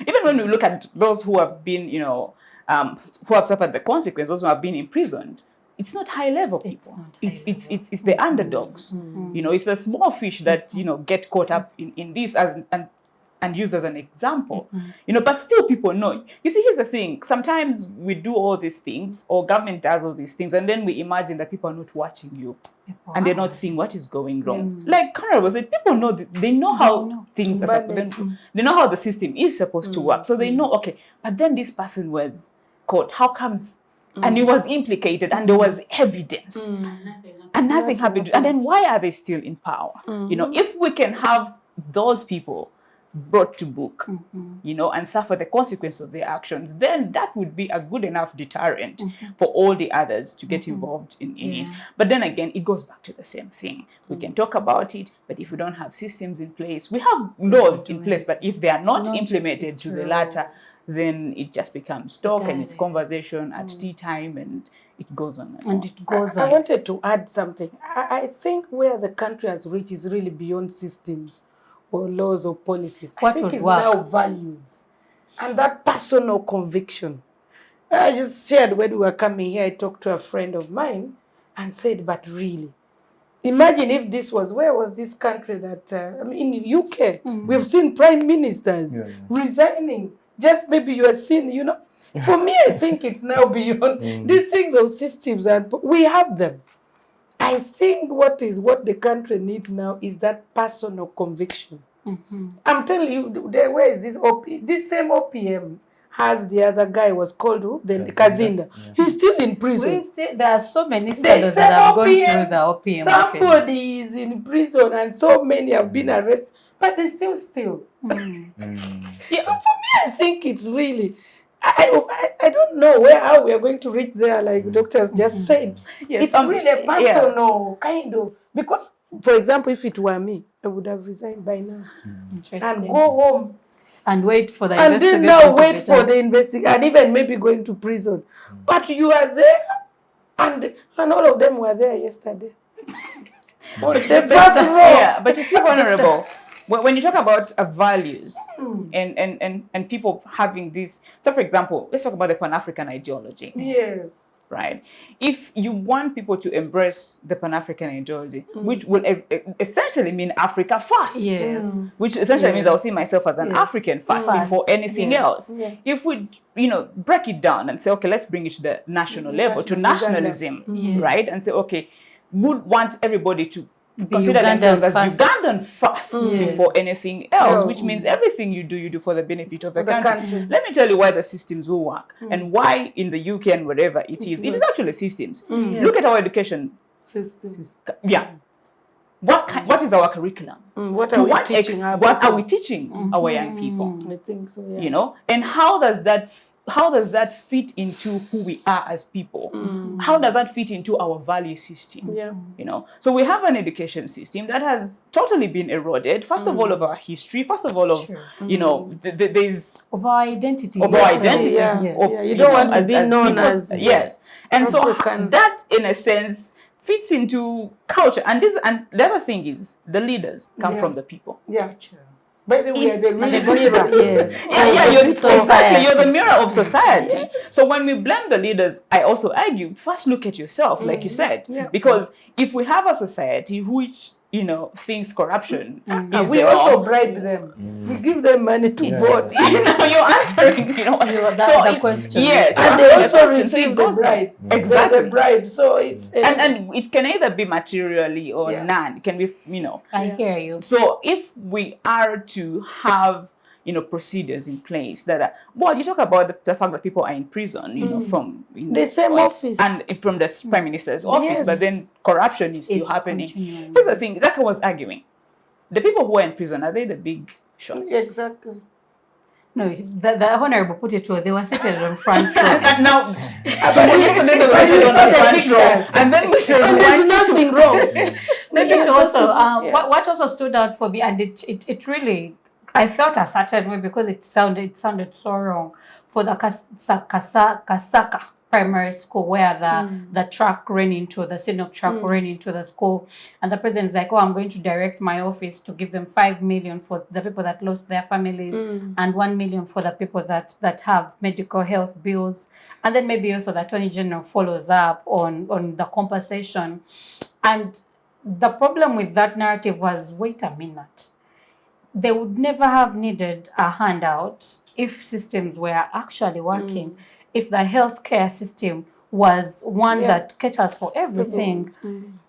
Even when we look at those who have been, who have suffered the consequences, those who have been imprisoned, it's not high level people. It's the underdogs. It's the small fish that get caught up in this and used as an example. But still people know. You see, here's the thing. Sometimes we do all these things, or government does all these things, and then we imagine that people are not watching you. And they're not seeing what is going wrong. Like Honourable said, people know, they know how things are supposed to, they know how the system is supposed to work. So they know, okay, but then this person was caught. How comes? And he was implicated, and there was evidence. And nothing happened. And then why are they still in power? If we can have those people brought to book, and suffer the consequence of their actions, then that would be a good enough deterrent for all the others to get involved in it. But then again, it goes back to the same thing. We can talk about it, but if we don't have systems in place, we have laws in place, but if they are not implemented to the latter, then it just becomes talk and it's conversation at tea time, and it goes on and it goes on. I wanted to add something. I think where the country has reached is really beyond systems or laws or policies. What I think would it's work? now values and that personal conviction. I just shared when we were coming here, I talked to a friend of mine and said, but really, imagine if this was, where was this country that, in the UK, we've seen prime ministers resigning. Just maybe you have seen, you know. For me, I think it's now beyond these things of systems, and we have them. I think what the country needs now is that personal conviction. I'm telling you, where is this this same OPM has the other guy was called who? The Kazinda. Yeah. He's still in prison. There are so many scandals that have gone through the OPM Somebody is in prison and so many have been arrested, but they still steal. So for me, I think it's really, I don't know how we are going to reach there, like doctors just said. Yes, it's really a personal kind of, because, for example, if it were me, I would have resigned by now and go home and wait for the and then now wait for the investigation and even maybe going to prison. But you are there, and all of them were there yesterday. On the first row. Yeah, but you see, Honourable, when you talk about values and people having this, so for example, let's talk about the Pan-African ideology. Yes. Right? If you want people to embrace the Pan-African ideology, which will essentially mean Africa first, which essentially means I'll see myself as an African first before anything else. If we, break it down and say, okay, let's bring it to the national level, to nationalism, right? And say, okay, would want everybody to consider themselves as Ugandan first before anything else, which means everything you do for the benefit of the country. Let me tell you why the systems will work and why in the UK and wherever it is actually systems. Look at our education systems. Yeah. What is our curriculum? What are we teaching our young people? I think so, yeah. And how does that fit into who we are as people? How does that fit into our value system? So we have an education system that has totally been eroded. First of all, of our history. First of all, of there's of our identity. Of our identity. You don't want to be known as and so that, in a sense, fits into culture. And the other thing is the leaders come from the people. Yeah, true. By the way, the mirror. You're the mirror of society. So when we blame the leaders, I also argue, first look at yourself, like you said. Because if we have a society which, thinks corruption is we also bribe them. We give them money to vote. You're answering, the question. Yes. And they also receive the bribe. Exactly. The bribe. So it's... And it can either be materially or none. It can be, I hear you. So if we are to have, procedures in place that are, well, you talk about the fact that people are in prison, from the same office and from the Prime Minister's office, but then corruption is still happening. Here's the thing, like I was arguing, the people who are in prison, are they the big shots? Exactly. No, the Honourable put it well. They were seated on front row. And now, yesterday they were on the front row, and then we said, and there's nothing wrong. Maybe it also, what also stood out for me, and it really, I felt a certain way because it sounded so wrong for the Kasaka primary school where the truck ran into, the Sinok truck ran into the school, and the president is like, oh, I'm going to direct my office to give them 5 million for the people that lost their families and 1 million for the people that have medical health bills, and then maybe also the Attorney General follows up on the compensation. And the problem with that narrative was, wait a minute, they would never have needed a handout if systems were actually working. If the healthcare system was one that caters for everything,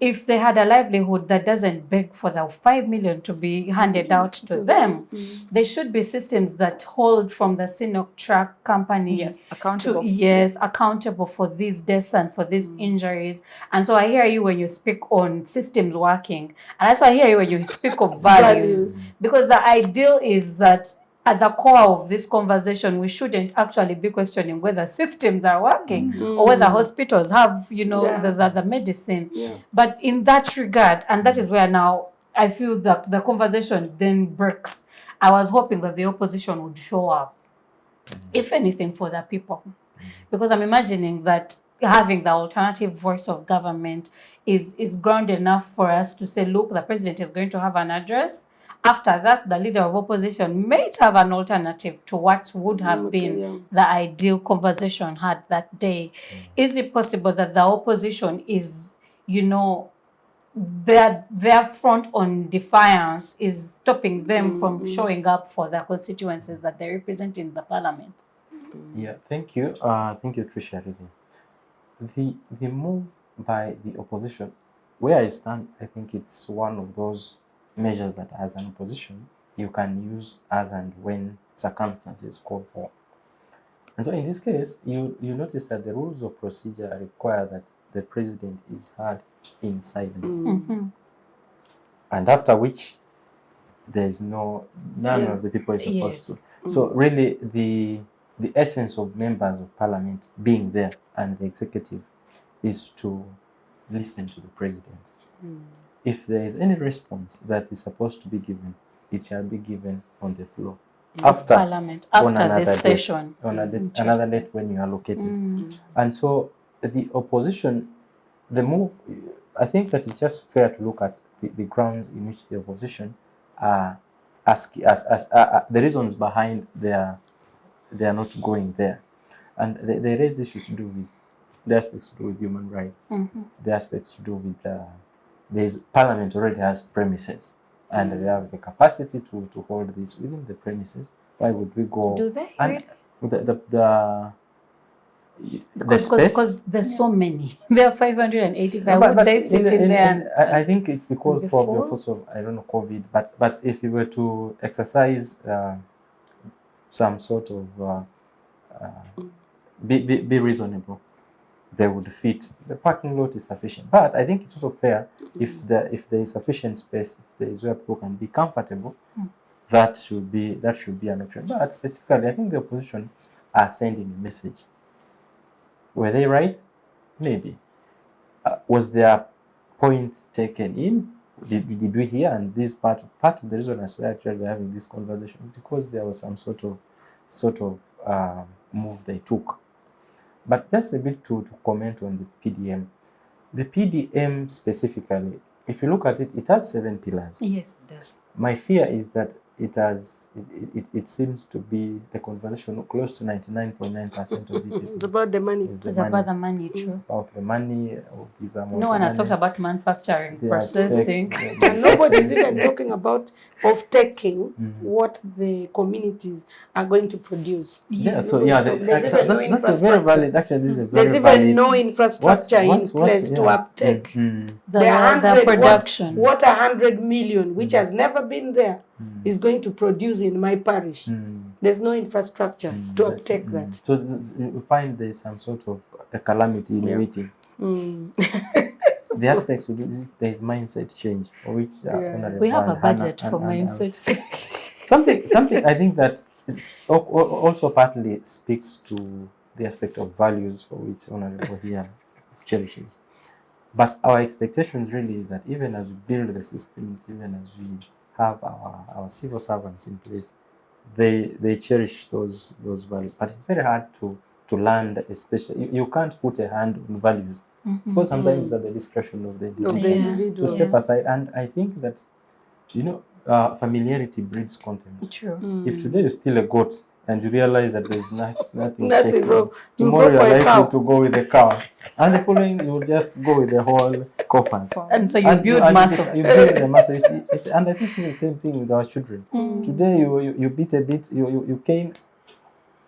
if they had a livelihood that doesn't beg for the 5 million to be handed out to them, there should be systems that hold from the Sinok truck company accountable for these deaths and for these injuries. And so I hear you when you speak on systems working, and also I hear you when you speak of values, because the ideal is that at the core of this conversation, we shouldn't actually be questioning whether systems are working or whether hospitals have, the medicine. But in that regard, and that is where now I feel that the conversation then breaks. I was hoping that the opposition would show up, if anything, for the people. Because I'm imagining that having the alternative voice of government is ground enough for us to say, look, the president is going to have an address, after that, the leader of opposition may have an alternative to what would have been the ideal conversation had that day. Is it possible that the opposition is, you know, their front on defiance is stopping them from showing up for the constituencies that they represent in the parliament? Yeah, thank you. Thank you, Tricia. The move by the opposition, where I stand, I think it's one of those measures that as an opposition, you can use as and when circumstances call for. And so in this case, you notice that the rules of procedure require that the president is heard in silence. And after which, there's none of the people is supposed to. So really, the essence of members of parliament being there and the executive is to listen to the president. If there is any response that is supposed to be given, it shall be given on the floor. After Parliament, after this session. On another date when you are located. And so the opposition, the move, I think that it's just fair to look at the grounds in which the opposition are the reasons behind they are not going there. And they raise issues to do with the aspects to do with human rights, the aspects to do with parliament already has premises, and they have the capacity to hold this within the premises. Why would we go? Do they? And really? Because there's so many. There are 585. Would they sit in there? I think it's because probably of I don't know COVID. But if you were to exercise some sort of be reasonable, they would fit. The parking lot is sufficient, but I think it's also fair if there is sufficient space, if there is where people can be comfortable, that should be an option. But specifically, I think the opposition are sending a message. Were they right? Maybe. Was their point taken in? Did we hear? And this part of the reason as we're actually having this conversation is because there was some sort of move they took. But just a bit to comment on the PDM. The PDM specifically, if you look at it, it has 7 pillars. Yes, it does. My fear is that it seems to be the conversation close to 99.9% of it is about the money. It's about the money, true. About the money of this amount. No one has talked about manufacturing, processing. And nobody is even talking about taking what the communities are going to produce. That's a very valid. Actually, this is a very there's valid. Even no infrastructure in place to uptake the production. What 100 million, which has never been there, is going to produce in my parish. There's no infrastructure to uptake that. So you find there's some sort of a calamity in a meeting. The aspects there's mindset change, for which we have a budget for mindset change. Something I think that is also partly speaks to the aspect of values for which Honourable here cherishes. But our expectations really is that even as we build the systems, even as we have our civil servants in place, they cherish those values. But it's very hard to land, especially you can't put a hand on values because sometimes at the discretion of the individual to step aside. And I think that familiarity breeds contempt. True. If today you steal a goat and you realize that there's nothing wrong, tomorrow you're likely to go with the cow, and the following you will just go with the whole coffin. And so you build muscle. You build the muscle. You see, and I think it's the same thing with our children. Today you beat a bit, you cane.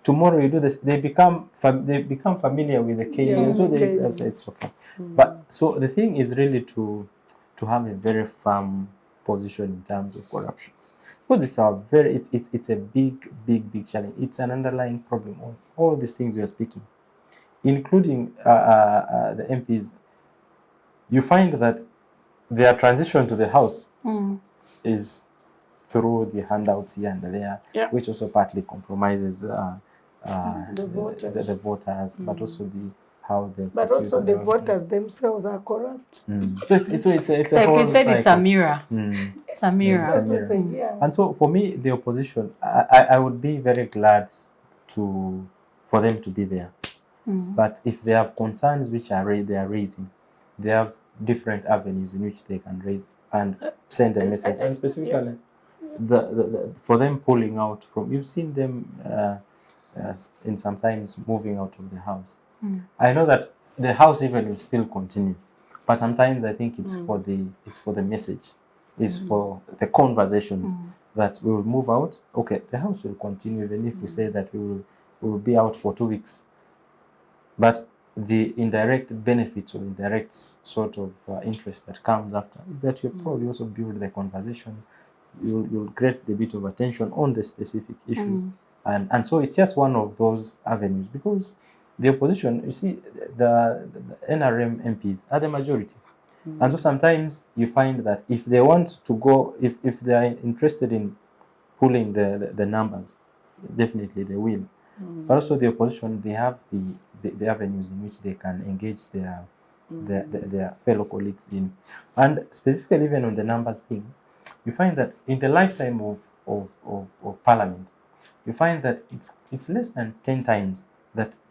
Tomorrow you do this. They become familiar with the cane, so it's okay. But so the thing is really to have a very firm position in terms of corruption. Because it's a big challenge. It's an underlying problem on all these things we are speaking, including the MPs. You find that their transition to the House is through the handouts here and there, which also partly compromises the voters, but also the voters themselves are corrupt. So it's a like whole you said, cycle. it's a mirror. It's a mirror. Everything, yeah. And so for me, the opposition, I would be very glad for them to be there. But if they have concerns which they are raising, they have different avenues in which they can raise and send a message. And specifically, for them pulling out from, you've seen them in sometimes moving out of the house. I know that the house even will still continue, but sometimes I think it's for the message, it's for the conversations that we will move out. Okay, the house will continue even if we say that we will be out for 2 weeks, but the indirect benefits or indirect sort of interest that comes after is that you'll probably also build the conversation. You'll get a bit of attention on the specific issues, and so it's just one of those avenues, because the opposition, you see, the NRM MPs are the majority, and so sometimes you find that if they want to go, if they are interested in pulling the numbers, definitely they will. But also the opposition, they have the avenues in which they can engage their fellow colleagues in, and specifically even on the numbers thing. You find that in the lifetime of Parliament, you find that it's less than 10 times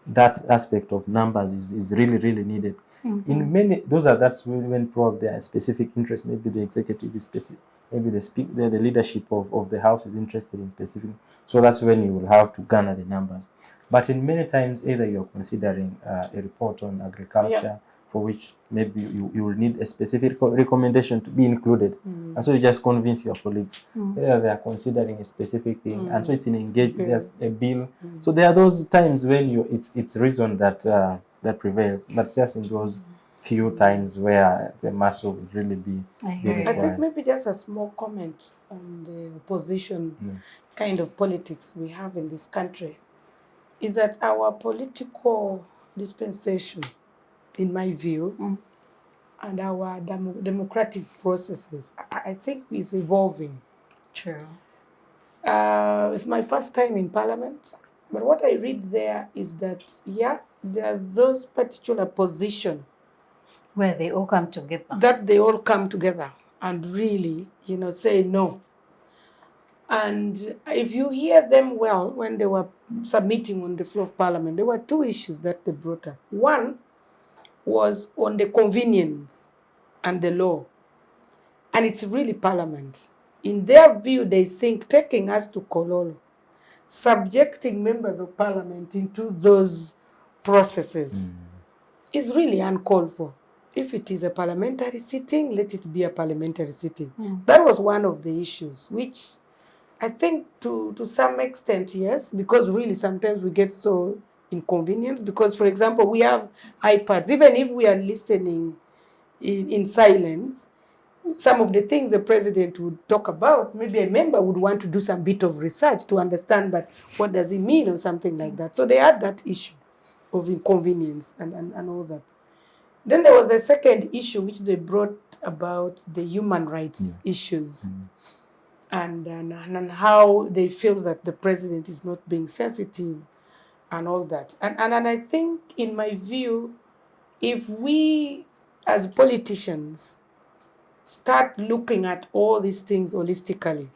that aspect of numbers is really needed. In many, that's when probably there are specific interests. Maybe the executive is specific, maybe the leadership of the house is interested in specific. So that's when you will have to garner the numbers. But in many times, either you're considering a report on agriculture, for which maybe you will need a specific recommendation to be included. And so you just convince your colleagues. Whether they are considering a specific thing, and so it's in engagement, there's a bill. So there are those times when it's reason that prevails, but just in those few times where the muscle would really be required. I think maybe just a small comment on the opposition kind of politics we have in this country is that our political dispensation, in my view, and our democratic processes, I think is evolving. True. It's my first time in Parliament, but what I read there is that, there are those particular positions where they all come together. That they all come together and really, say no. And if you hear them well, when they were submitting on the floor of Parliament, there were two issues that they brought up. One was on the convenience and the law. And it's really Parliament. In their view, they think taking us to Kololo, subjecting members of Parliament into those processes is really uncalled for. If it is a parliamentary sitting, let it be a parliamentary sitting. That was one of the issues, which I think to some extent, yes, because really sometimes we get so inconvenienced because, for example, we have iPads. Even if we are listening in silence, some of the things the president would talk about, maybe a member would want to do some bit of research to understand, but what does it mean or something like that. So they had that issue of inconvenience and all that. Then there was a second issue which they brought about the human rights issues and how they feel that the president is not being sensitive and all that. And I think, in my view, if we as politicians start looking at all these things holistically,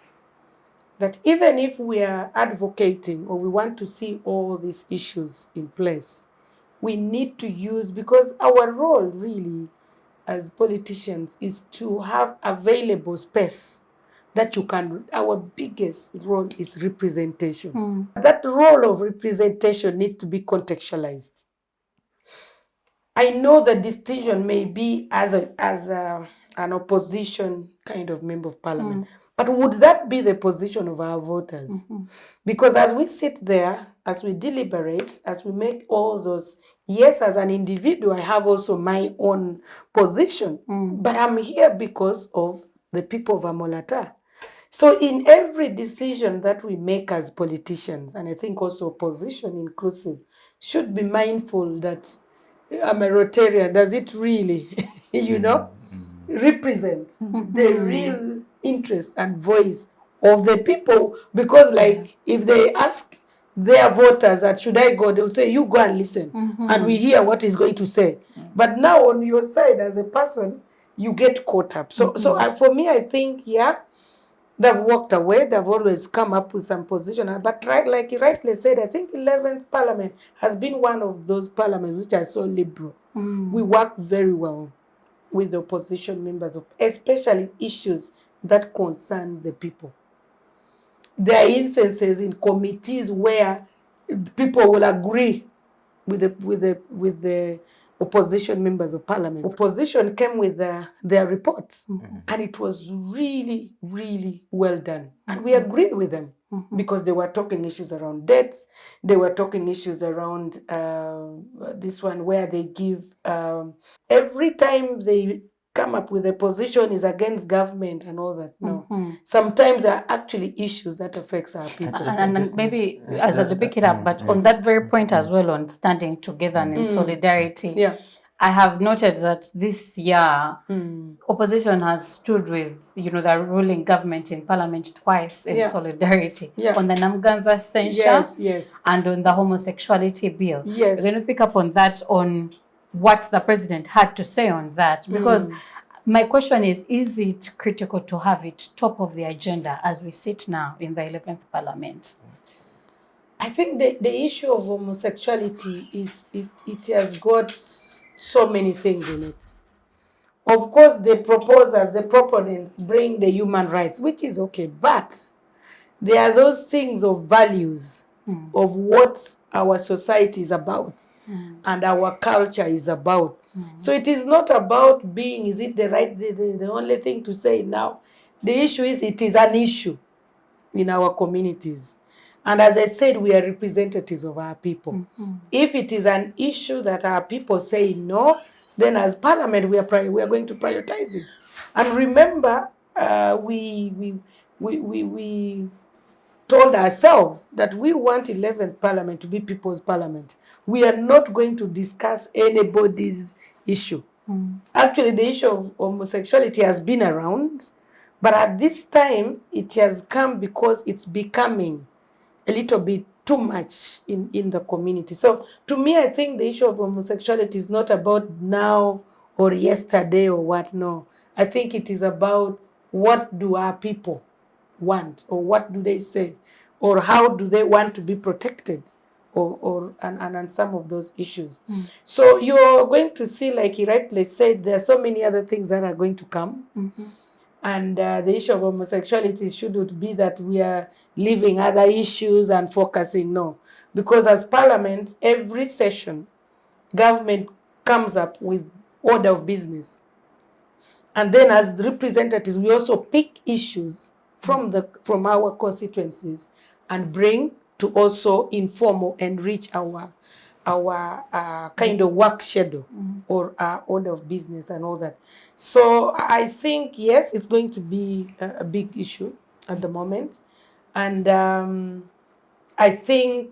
that even if we are advocating or we want to see all these issues in place, we need to use, because our role really as politicians is to have available space that you can, our biggest role is representation. That role of representation needs to be contextualized. I know the distinction may be as an opposition kind of member of Parliament, but would that be the position of our voters? Because as we sit there, as we deliberate, as we make all those, yes, as an individual, I have also my own position, but I'm here because of the people of Amolatar. So in every decision that we make as politicians, and I think also opposition inclusive, should be mindful that I'm a Rotarian. Does it really, represent the real interest and voice of the people? Because if they ask their voters that should I go, they'll say, you go and listen. And we hear what he's going to say. But now on your side as a person, you get caught up. So for me, I think, they've walked away. They've always come up with some position. But like you rightly said, I think 11th Parliament has been one of those parliaments which are so liberal. We work very well with the opposition members, especially issues that concern the people. there are instances in committees where people will agree with the opposition members of parliament. Opposition came with their reports, and it was really, really well done. And we agreed with them because they were talking issues around debts. They were talking issues around this one where they give every time they come up with a position is against government and all that. No, sometimes there are actually issues that affects our people. And maybe as we pick it up, but on that very point as well, on standing together and in solidarity. Yeah. I have noted that this year, opposition has stood with, the ruling government in parliament twice in solidarity on the Namganza censure and on the homosexuality bill. Yes. We're going to pick up on that, on what the president had to say on that, because my question is it critical to have it top of the agenda as we sit now in the 11th parliament? I think the issue of homosexuality it has got so many things in it. Of course, the proposers, the proponents bring the human rights, which is okay, but there are those things of values of what our society is about and our culture is about. So it is not about being, is it the only thing to say now? The issue is it is an issue in our communities. And as I said, we are representatives of our people. If it is an issue that our people say no, then as parliament, we are going to prioritize it. And remember, we told ourselves that we want 11th parliament to be people's parliament. We are not going to discuss anybody's issue. Actually, the issue of homosexuality has been around, but at this time, it has come because it's becoming a little bit too much in the community. So to me, I think the issue of homosexuality is not about now or yesterday or what, no. I think it is about what do our people want, or what do they say, or how do they want to be protected, and some of those issues. So you're going to see, like he rightly said, there are so many other things that are going to come. And the issue of homosexuality shouldn't be that we are leaving other issues and focusing, no. Because as parliament, every session, government comes up with order of business. And then as representatives, we also pick issues from our constituencies and bring to also inform or enrich our kind of work schedule or our order of business and all that. So I think, yes, it's going to be a big issue at the moment. And I think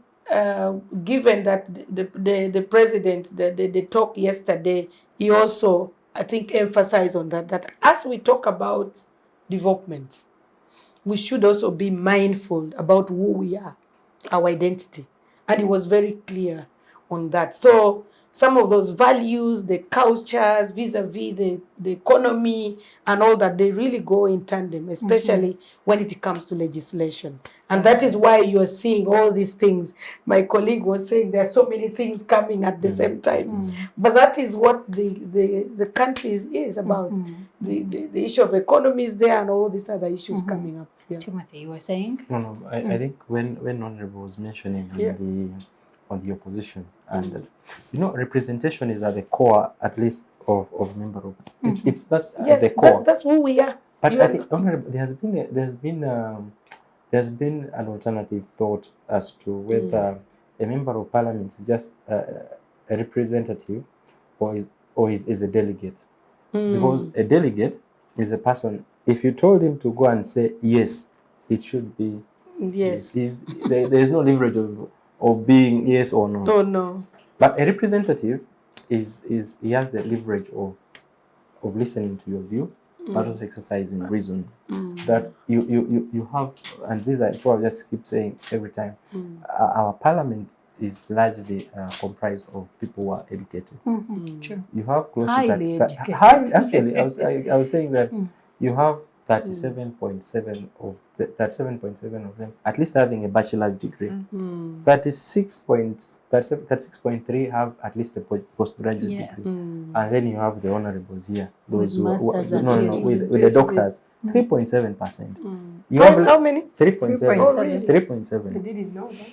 given that the president, the talk yesterday, he also, I think, emphasized on that as we talk about development, we should also be mindful about who we are, our identity. And he was very clear on that. So some of those values, the cultures, vis-a-vis the economy and all that, they really go in tandem, especially when it comes to legislation. And that is why you're seeing all these things. My colleague was saying there are so many things coming at the same time. But that is what the country is about. The issue of economy is there and all these other issues coming up. Yeah. Timothy, you were saying? No, I think when Honourable was mentioning on the opposition, and representation is at the core, at least of member of that's at the core. That's who we are. But I think, Honourable, there's been an alternative thought as to whether a member of parliament is just a representative or is a delegate. Because a delegate is a person, if you told him to go and say yes, it should be yes. There is no leverage of being yes or no. Oh no. But a representative he has the leverage of listening to your view, but also exercising reason. That you have, and these are what I just keep saying every time. Our parliament is largely comprised of people who are educated. True. You have close highly to educated. actually, I was saying that you have 37.7 of them at least having a bachelor's degree. 36.3 have at least a postgraduate degree. And then you have the honourables here, those with the doctors. 3.7%. How many? 3.7. Oh, really? 3.7. I didn't know that.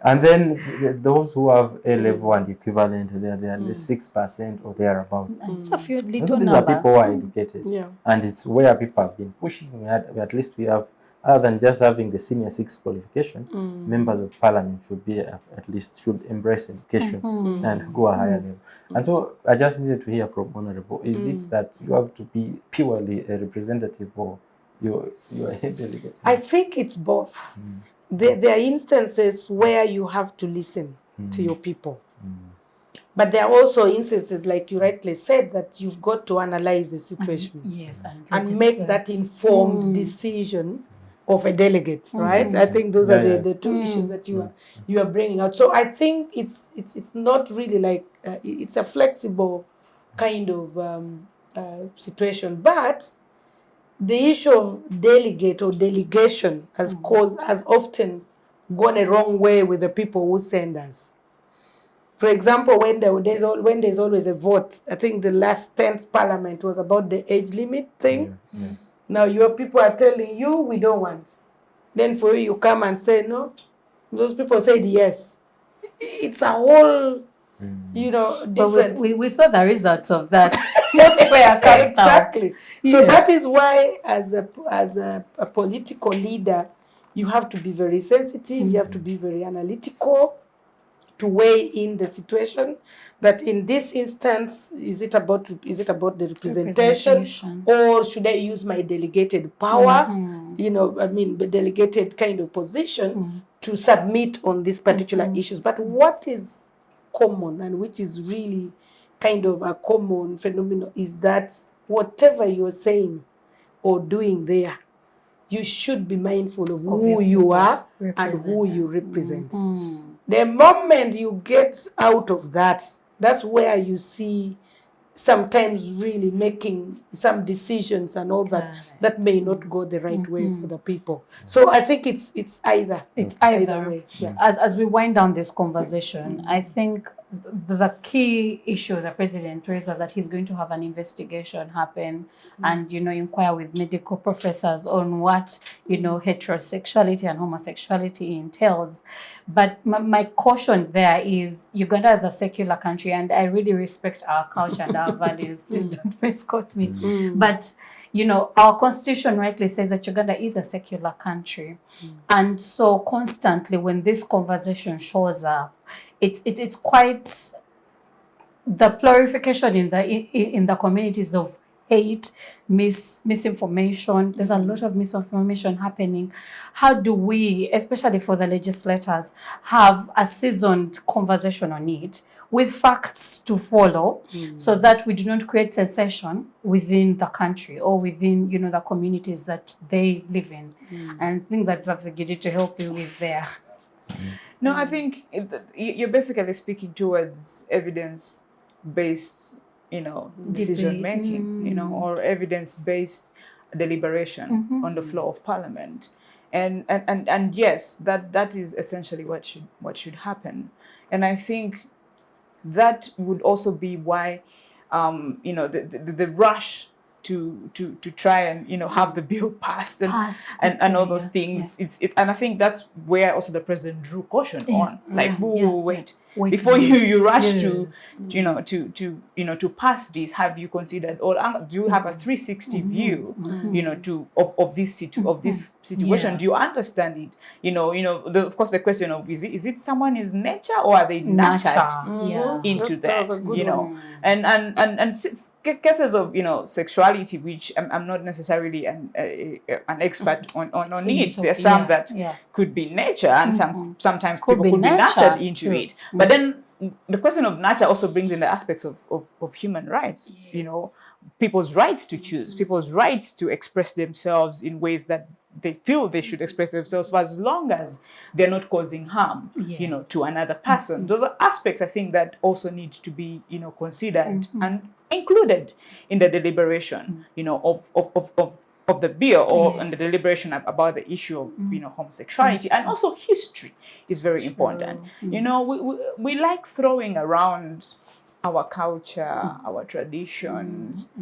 And then those who have A level and equivalent, they are at 6% or thereabout. It's a few So little these number. are people who are educated, Yeah. and it's where people have been pushing. At least we have, other than just having the senior 6 qualification, members of parliament should be at least should embrace education and go a higher level. And so I just needed to hear from Honourable. Is it that you have to be purely a representative, or you're a delegate? I think it's both. There are instances where you have to listen to your people. But there are also instances, like you rightly said, that you've got to analyze the situation and make that informed decision of a delegate, right? I think those are the two issues that you are bringing out. So I think it's not really like it's a flexible kind of situation, but the issue of delegate or delegation has often gone a wrong way with the people who send us. For example, when there's always a vote, I think the last 10th parliament was about the age limit thing. Now your people are telling you we don't want. Then for you come and say no. Those people said yes. It's a whole, different. But we saw the results of that. Exactly. So that is why, as a political leader, you have to be very sensitive. You have to be very analytical to weigh in the situation. That in this instance, is it about the representation, or should I use my delegated power? The delegated kind of position to submit on these particular issues. But what is common, and which is really kind of a common phenomenon, is that whatever you're saying or doing there, you should be mindful of who you are and who you represent. The moment you get out of that, that's where you see sometimes really making some decisions and all that may not go the right way for the people. So I think it's either. It's either way. Yeah. As we wind down this conversation, I think the key issue the president raised is that he's going to have an investigation happen and inquire with medical professors on what heterosexuality and homosexuality entails. But my caution there is Uganda is a secular country, and I really respect our culture and our values. Please don't misquote me. But our constitution rightly says that Uganda is a secular country. And so constantly when this conversation shows up, it's quite the glorification in the communities of hate, misinformation. There's a lot of misinformation happening. How do we, especially for the legislators, have a seasoned conversation on it with facts to follow, so that we do not create sensation within the country or within the communities that they live in? And I think that's something you need to help you with there. No, I think you're basically speaking towards evidence-based, decision making, or evidence-based deliberation on the floor of parliament, and yes, that is essentially what should happen, and I think that would also be why, the rush to try and have the bill passed and all those things. And I think that's where also the president drew caution on. Wait, before you rush to pass this, have you considered, or do you have a 360 view of this situation? Do you understand it? Of course the question of is it someone's nature, or are they nurtured into that? And cases of sexuality, which I'm not necessarily an expert on it. There are some that could be nature, and sometimes people could be nurtured into it. But then the question of nurture also brings in the aspects of human rights. People's rights to choose, people's rights to express themselves in ways that they feel they should express themselves, for as long as they're not causing harm, to another person. Those are aspects I think that also need to be, considered and included in the deliberation, of the bill, or in the deliberation about the issue of, homosexuality. And also history is very important. We like throwing around our culture, our traditions.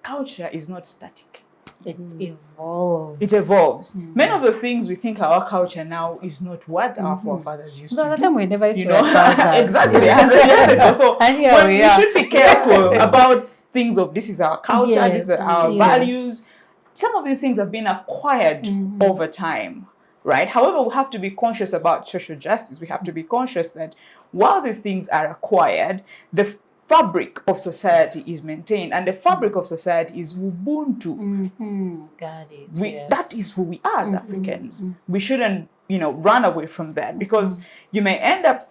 Culture is not static. It evolves. It evolves. Many of the things we think our culture now is not what our forefathers used to That do. time we never used to wear trousers. Exactly. 100 years ago. So And here we should be careful about things of this is our culture, these are our values. Some of these things have been acquired over time, right? However, we have to be conscious about social justice. We have to be conscious that while these things are acquired, the fabric of society is maintained, and the fabric of society is Ubuntu. Got it. That is who we are as Africans. We shouldn't, run away from that, because you may end up,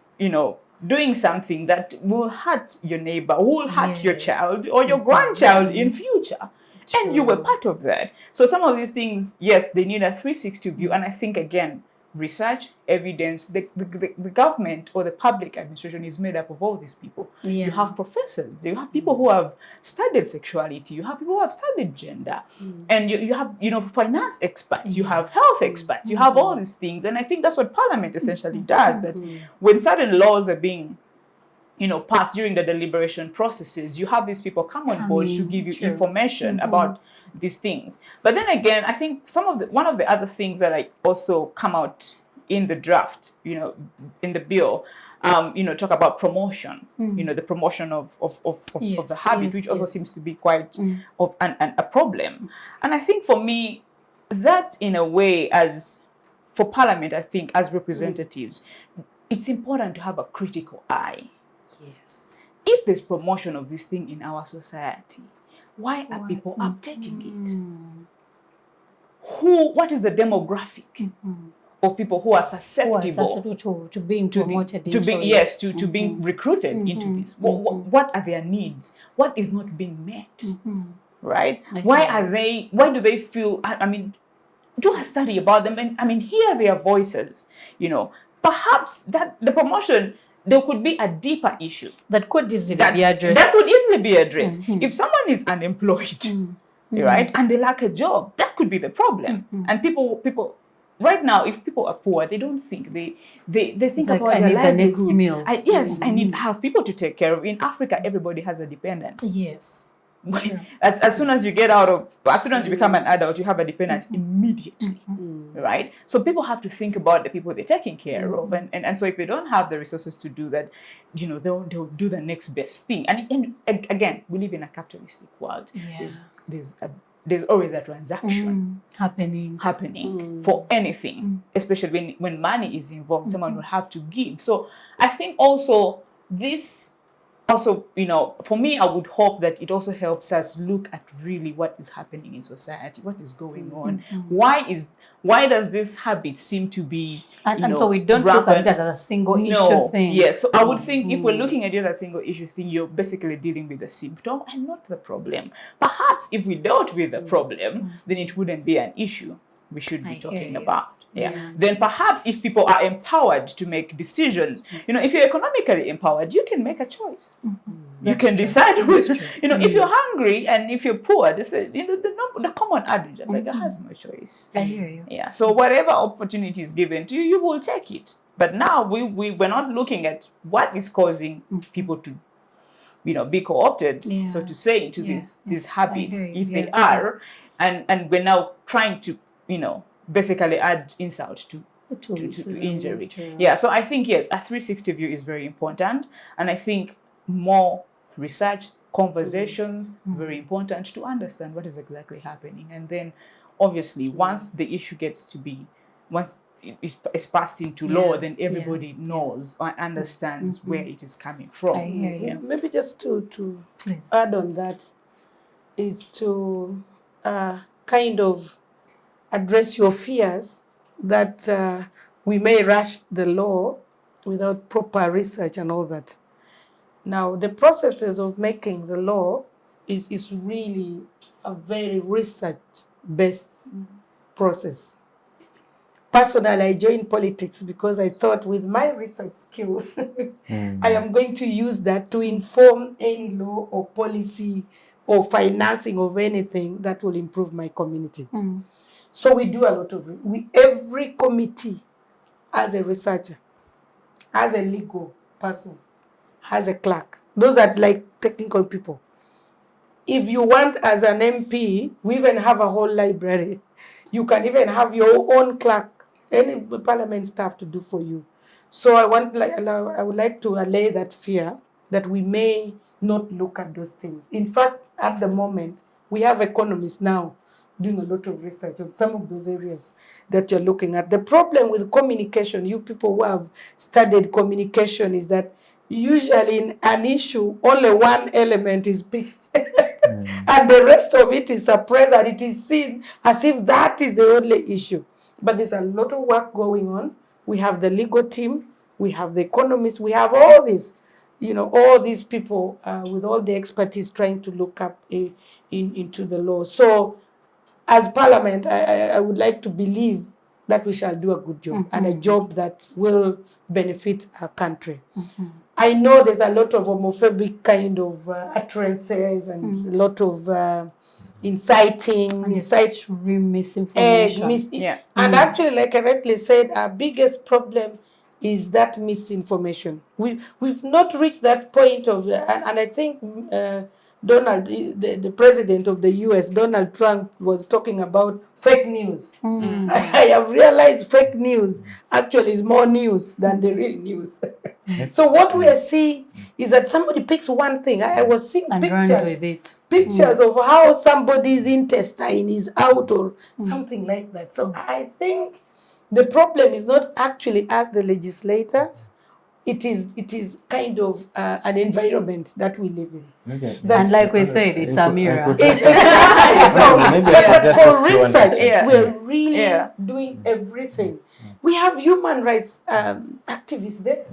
doing something that will hurt your neighbor, will hurt your child or your grandchild in future. And you were part of that. So some of these things, yes, they need a 360 view. And I think, again, research, evidence, the government or the public administration is made up of all these people. You have professors, you have people who have studied sexuality, you have people who have studied gender, and you have, finance experts, you have health experts, you have all these things. And I think that's what Parliament essentially does, that when certain laws are being passed during the deliberation processes, you have these people come on board to give you information about these things. But then again, I think one of the other things that I also come out in the draft, in the bill, talk about promotion, the promotion of the habit, which also seems to be quite of a problem. And I think for me, that in a way, for Parliament, I think as representatives, it's important to have a critical eye. Yes. If there's promotion of this thing in our society, why are people uptaking it? What is the demographic of people who are susceptible to being promoted to being recruited into this? What are their needs? What is not being met? Right? Okay. Why do they feel, do a study about them and hear their voices, Perhaps that the promotion, there could be a deeper issue that could easily be addressed. If someone is unemployed, right, and they lack a job, that could be the problem. And people right now, if people are poor, they don't think they think about their livelihood. The next meal. I need to have people to take care of. In Africa, everybody has a dependent. Yes. As soon as you become an adult, you have a dependent immediately, right? So people have to think about the people they're taking care of, and so if they don't have the resources to do that, they'll do the next best thing. And again, we live in a capitalistic world. There's always a transaction happening for anything, especially when money is involved. Someone will have to give. So I think also this. Also, for me, I would hope that it also helps us look at really what is happening in society, what is going on. Why does this habit seem to be and so we don't look at it as a single issue thing. Yes, so I would think if we're looking at it as a single issue thing, you're basically dealing with the symptom and not the problem. Perhaps if we dealt with the problem, then it wouldn't be an issue we should be talking about. Then perhaps if people are empowered to make decisions, if you're economically empowered, you can make a choice. You can decide who's, if you're hungry and if you're poor, this is, the common adage, like, has no choice. I hear you. Yeah. So whatever opportunity is given to you, you will take it. But now we're not looking at what is causing people to, be co-opted, so to say, into these habits, if they are, and we're now trying to, basically add insult to injury. So I think, yes, a 360 view is very important. And I think more research, conversations, very important to understand what is exactly happening. And then, obviously, once the issue gets to be, once it's passed into law, then everybody knows or understands where it is coming from. I hear you. Maybe just to add on that is to kind of address your fears that we may rush the law without proper research and all that. Now, the processes of making the law is really a very research-based process. Personally, I joined politics because I thought with my research skills, I am going to use that to inform any law or policy or financing of anything that will improve my community. So we do a lot of it. Every committee has a researcher, has a legal person, has a clerk. Those are like technical people. if you want as an MP, we even have a whole library. You can even have your own clerk, any parliament staff to do for you. So I would like to allay that fear that we may not look at those things. In fact, at the moment, we have economists now doing a lot of research on some of those areas that you're looking at. The problem with communication, you people who have studied communication, is that usually in an issue, only one element is picked. And the rest of it is suppressed, and it is seen as if that is the only issue. But there's a lot of work going on. We have the legal team, we have the economists, we have all this, all these people with all the expertise trying to look up into the law. So as Parliament, I would like to believe that we shall do a good job, and a job that will benefit our country. I know there's a lot of homophobic kind of utterances and a lot of inciting, misinformation. And actually, like I rightly said, our biggest problem is that misinformation. We've not reached that point of, and I think Donald, the president of the US, Donald Trump, was talking about fake news. I have realized fake news actually is more news than the real news. So what we are seeing is that somebody picks one thing. I was seeing and pictures, runs with it. pictures of how somebody's intestine is out or something like that. So I think the problem is not actually us, the legislators. It is kind of an environment that we live in. Okay. And like we said, it's a mirror. Exactly. So, but for research, Yeah. we're really doing everything. We have human rights activists there.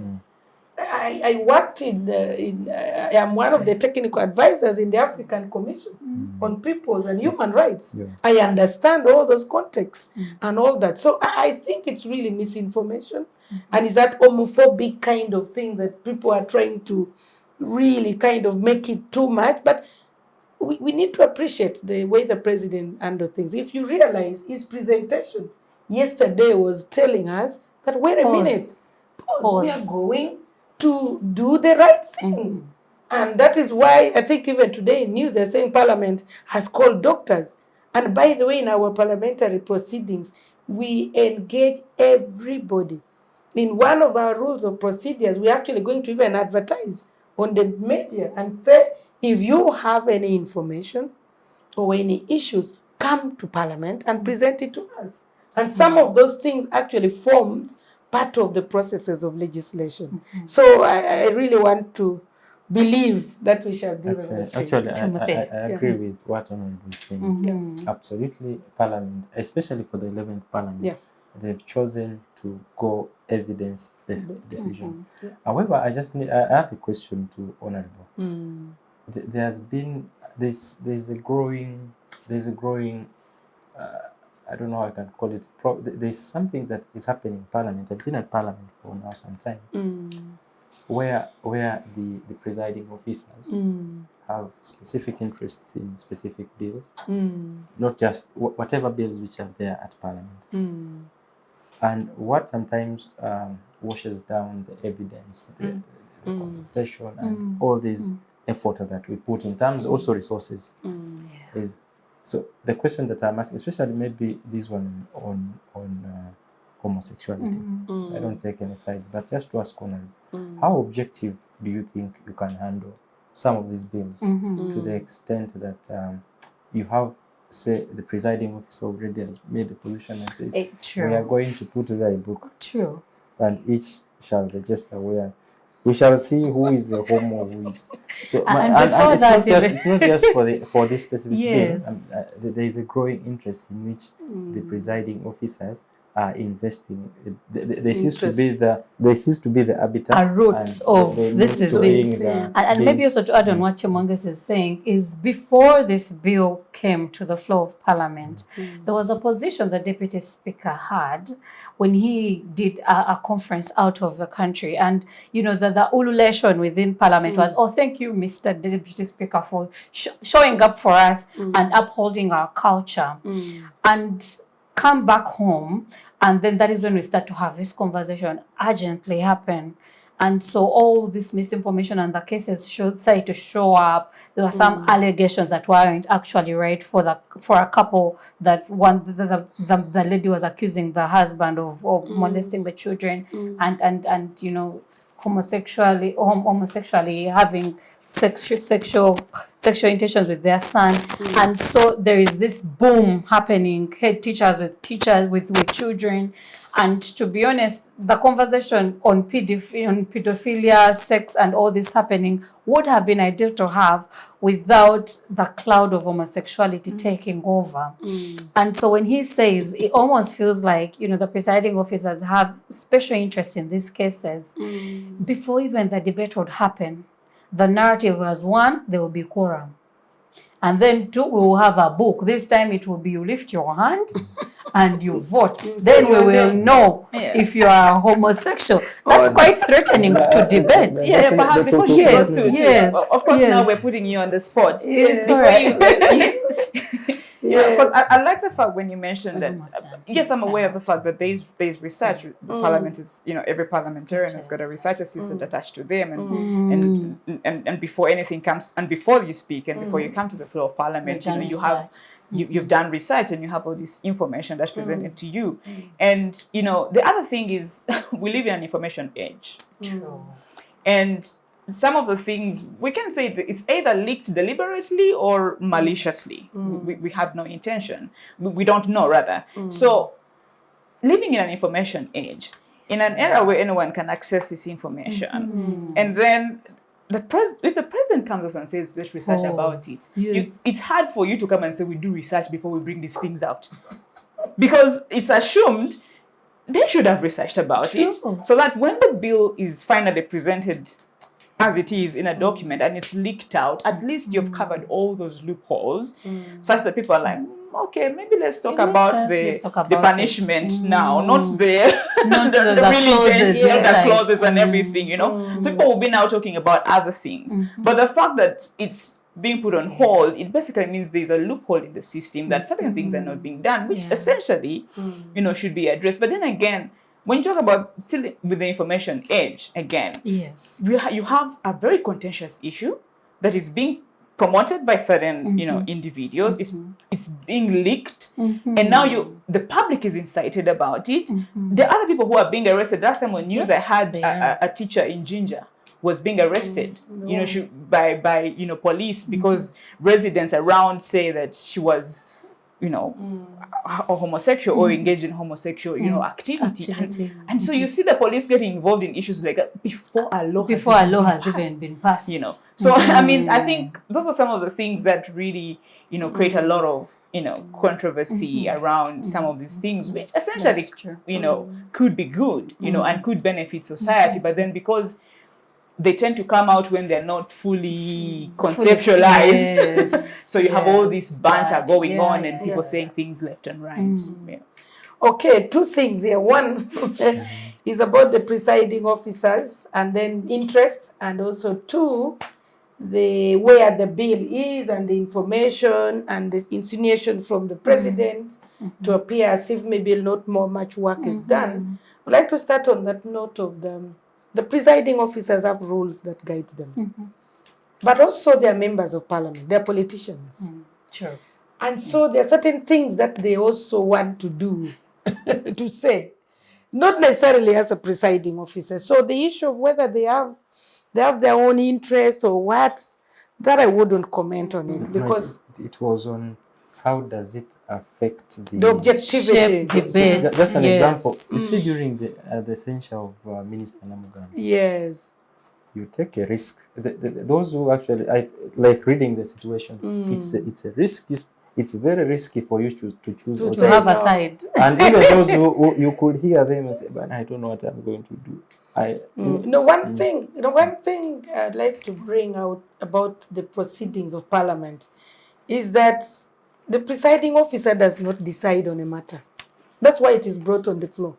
I worked I am one of the technical advisors in the African Commission on Peoples and Human Rights. Yeah. I understand all those contexts and all that. So I think it's really misinformation. And it's that homophobic kind of thing that people are trying to really kind of make it too much. But we need to appreciate the way the president handled things. If you realize his presentation yesterday was telling us that, wait a minute, pause. We are going to do the right thing. And that is why I think even today in news they're saying Parliament has called doctors. And by the way, in our parliamentary proceedings, we engage everybody. In one of our rules of procedures, we're actually going to even advertise on the media and say, if you have any information or any issues, come to Parliament and present it to us. And some of those things actually forms part of the processes of legislation. So I really want to believe that we shall do the right thing. Actually, I agree with what Honourable is saying. Absolutely, Parliament, especially for the 11th Parliament, they've chosen to go evidence-based decision. However, I have a question to Honourable. There's a growing I don't know how I can call it. There's something that is happening in Parliament. I've been at Parliament for now some time, where the presiding officers have specific interests in specific bills, not just whatever bills which are there at Parliament. And what sometimes washes down the evidence, the consultation, and all these effort that we put in terms, also resources, is. So the question that I'm asking, especially maybe this one on homosexuality, I don't take any sides, but just to ask Honourable, how objective do you think you can handle some of these bills to the extent that you have, say, the presiding officer already has made a position and says, we are going to put there a book, and each shall register where we shall see who is the homo, who is. So, and it's not just for this specific bill. There is a growing interest in which the presiding officers are investing. There seems to be the habitat. A root of this is it. And maybe also to add on what Kimonges is saying is, before this bill came to the floor of Parliament, there was a position the Deputy Speaker had when he did a conference out of the country. And, you know, the ululation within Parliament was, oh, thank you, Mr. Deputy Speaker, for showing up for us and upholding our culture. And come back home, and then that is when we start to have this conversation urgently happen. And so all this misinformation and the cases started to show up. There were some allegations that weren't actually right for a couple, that the lady was accusing the husband of molesting the children and you know, homosexually having sexual intentions with their son. And so there is this boom happening, head teachers with children. And to be honest, the conversation on pedophilia, sex, and all this happening would have been ideal to have without the cloud of homosexuality taking over. And so when he says, it almost feels like, you know, the presiding officers have special interest in these cases. Before even the debate would happen, the narrative was, one, there will be quorum. And then two, we will have a book. This time it will be you lift your hand and you vote. Then we will know if you are homosexual. That's quite threatening to debate. Yeah, perhaps before she goes to of course, now we're putting you on the spot. Because I like the fact when you mentioned that. Yes, I'm aware of the fact that there's research. Parliament is, you know, every parliamentarian has got a research assistant attached to them, and before anything comes, and before you speak, and before you come to the floor of Parliament, you know, you've done research and you have all this information that's presented to you. And you know, the other thing is we live in an information age. And some of the things we can say that it's either leaked deliberately or maliciously. We have no intention. We don't know, rather. So living in an information age, in an era where anyone can access this information, and then if the president comes and says, let's research about it, it's hard for you to come and say, we do research before we bring these things out. Because it's assumed they should have researched about it, so that when the bill is finally presented as it is in a document and it's leaked out, at least you've covered all those loopholes, such that people are like, okay, maybe let's talk about the punishment now, not the clauses and everything, you know. So people will be now talking about other things. But the fact that it's being put on hold, it basically means there's a loophole in the system that certain things are not being done, which essentially, you know, should be addressed. But then again, when you talk about still with the information age, again, you have a very contentious issue that is being promoted by certain, you know, individuals. It's being leaked, and now the public is incited about it. There are other people who are being arrested. Last time on news, I had a teacher in Ginger was being arrested, you know, by you know, police because residents around say that she was, you know, a homosexual or engaged in homosexual, you know, activity. And so you see the police getting involved in issues like that before a law has even been passed. You know, so I mean, I think those are some of the things that really, you know, create a lot of, you know, controversy around some of these things, which essentially, you know, could be good, you know, and could benefit society. But then because they tend to come out when they're not fully conceptualized. So you have all this banter going on and people saying things left and right. Okay, two things here. One is about the presiding officers and then interest, and also two, where the bill is and the information and the insinuation from the president to appear as if maybe not much work is done. I'd like to start on that note of the presiding officers have rules that guide them. But also they are members of parliament, they are politicians. And so there are certain things that they also want to do, to say, not necessarily as a presiding officer. So the issue of whether they have their own interests or what, that I wouldn't comment on it, because it was on how does it affect the objectivity debate. Just an example, you see during the censure of Minister Namuganza, you take a risk. Those who actually like reading the situation, it's a risk. It's very risky for you to choose to have a side. And even those who you could hear them and say, "But I don't know what I'm going to do." One thing I'd like to bring out about the proceedings of Parliament is that the presiding officer does not decide on a matter. That's why it is brought on the floor.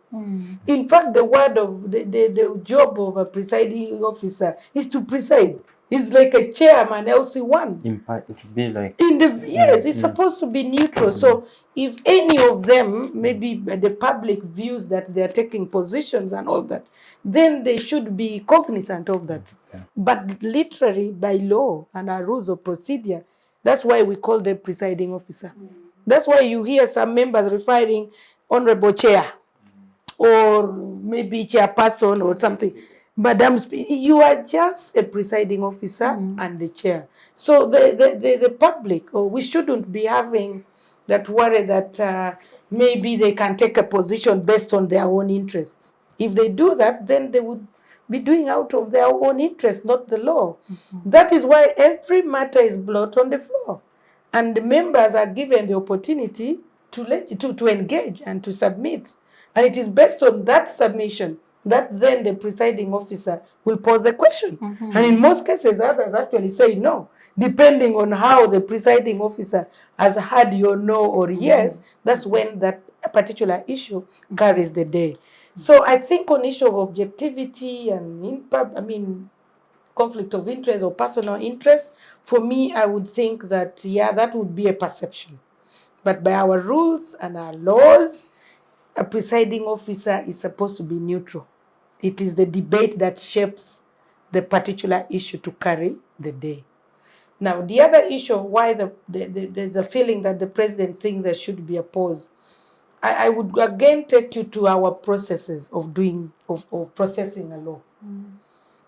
In fact, the word of the job of a presiding officer is to preside. It's like a chairman, LC1. It should be like Yes, it's supposed to be neutral. So if any of them, maybe the public views that they are taking positions and all that, then they should be cognizant of that. But literally, by law and our rules of procedure, that's why we call them presiding officer. That's why you hear some members referring Honourable Chair or maybe Chairperson or something. Madam, you are just a presiding officer and the chair. So the public, we shouldn't be having that worry that maybe they can take a position based on their own interests. If they do that, then they would be doing out of their own interest, not the law. That is why every matter is brought on the floor. And the members are given the opportunity to engage and to submit. And it is based on that submission that then the presiding officer will pose a question. And in most cases, others actually say no. Depending on how the presiding officer has had your no or yes, that's when that particular issue carries the day. So I think on issue of objectivity and conflict of interest or personal interest, for me, I would think that, yeah, that would be a perception. But by our rules and our laws, a presiding officer is supposed to be neutral. It is the debate that shapes the particular issue to carry the day. Now, the other issue of why there's a feeling that the president thinks there should be a pause, I would again take you to our processes of processing a law.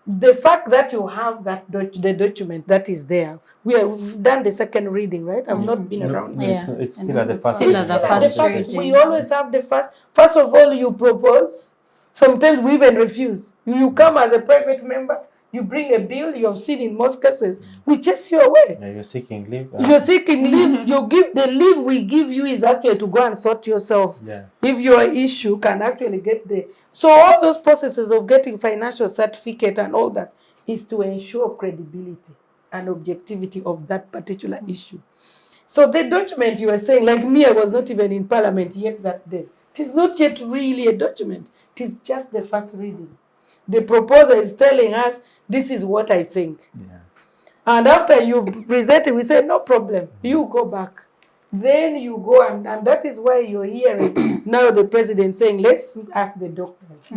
The fact that you have the document that is there, we've done the second reading, right? I've not been around. It's still at the first. We always have the first. First of all, you propose. Sometimes we even refuse. You come as a private member, you bring a bill, you have seen in most cases, we chase you away. Yeah, you're seeking leave. You're seeking leave. You give the leave we give you is actually to go and sort yourself. Yeah. If your issue can actually get there. So all those processes of getting financial certificate and all that is to ensure credibility and objectivity of that particular issue. So the document you were saying, like me, I was not even in Parliament yet that day. It is not yet really a document. It is just the first reading. The proposer is telling us, this is what I think. Yeah. And after you've presented, we say, no problem, you go back. Then you go, and that is why you're hearing now the president saying, let's ask the doctors.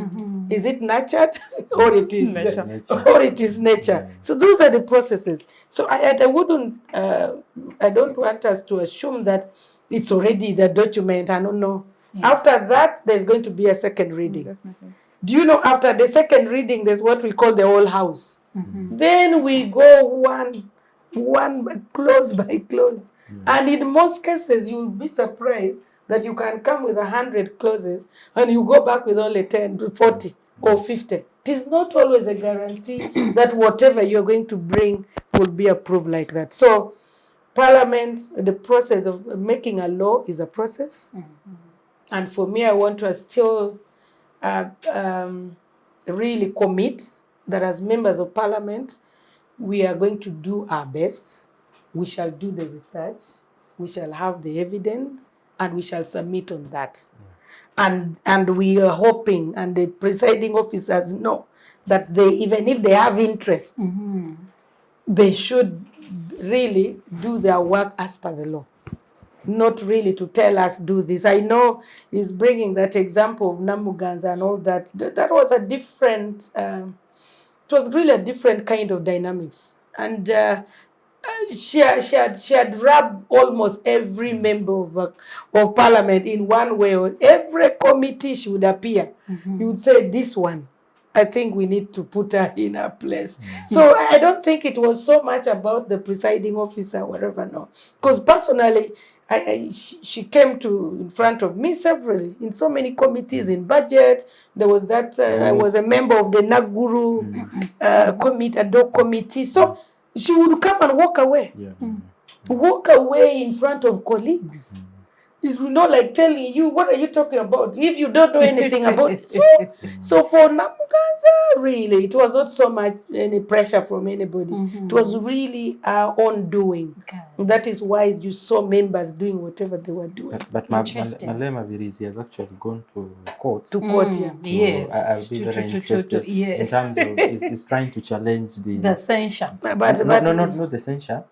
Is it nurtured or it is nature? Or it is nature? So those are the processes. So I don't want us to assume that it's already the document. I don't know. Yeah. After that, there's going to be a second reading. Definitely. Do you know after the second reading, there's what we call the whole house. Then we go one clause by clause. And in most cases, you'll be surprised that you can come with 100 clauses and you go back with only 10 to 40 or 50. It is not always a guarantee that whatever you're going to bring will be approved like that. So Parliament, the process of making a law is a process. And for me, I want to still really commit that as members of Parliament, we are going to do our best. We shall do the research, we shall have the evidence, and we shall submit on that. And we are hoping, and the presiding officers know, that they, even if they have interest, they should really do their work as per the law. Not really to tell us, do this. I know he's bringing that example of Namugans and all that. That was a different, it was really a different kind of dynamics. And she had rubbed almost every member of Parliament in one way. Or every committee she would appear. You would say, this one, I think we need to put her in her place. So I don't think it was so much about the presiding officer, whatever, no. Because personally, she came in front of me severally in so many committees, in budget. There was that, I was a member of the Naguru committee, Adult committee. So she would come and walk away. Walk away in front of colleagues. like telling you, what are you talking about if you don't know anything about it? So for Namugaza, really, it was not so much any pressure from anybody. It was really our own doing. That is why you saw members doing whatever they were doing. But Malema Virizi has actually gone to court. To court, yeah. Yes. I'll be very interested in terms of is trying to challenge the censure. But not the censure.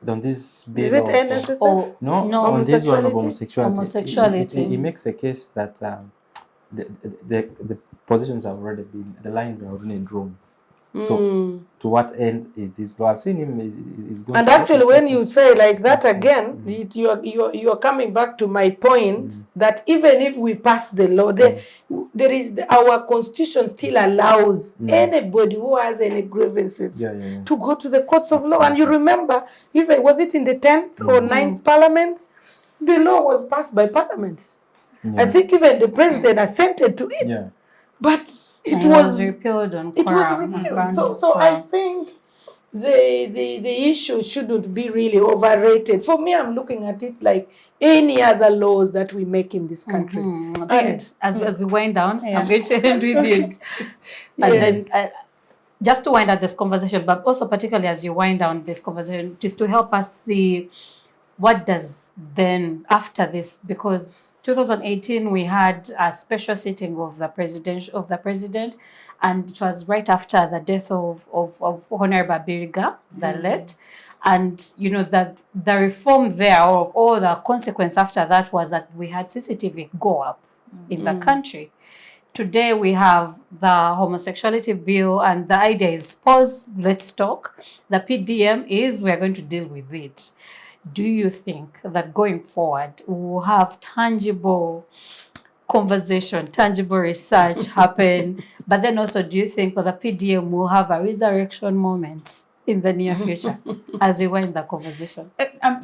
On this bill is it NSSF? No, on this one of homosexuality. He makes a case that the positions have already been, the lines are already drawn. So to what end is this law? I've seen him is going. And actually, when you say like that again, you're coming back to my point that even if we pass the law, there is our constitution still allows anybody who has any grievances to go to the courts of law. And you remember, even was it in the 10th or 9th Parliament, the law was passed by Parliament. I think even the president assented to it, but it was repealed on repealed. So I think the issue shouldn't be really overrated. For me, I'm looking at it like any other laws that we make in this country. And as we wind down, I'm going to end with it. And then just to wind up this conversation, but also particularly as you wind down this conversation, just to help us see what does then after this, because 2018 we had a special sitting of the president, and it was right after the death of Honourable Biriga, the late, and you know that the reform there, of all the consequence after that, was that we had CCTV go up in the country. Today we have the homosexuality bill, and the idea is pause, let's talk. The PDM is we are going to deal with it. Do you think that going forward we'll have tangible conversation, tangible research happen? But then also, do you think that the PDM will have a resurrection moment in the near future as we wind the conversation? I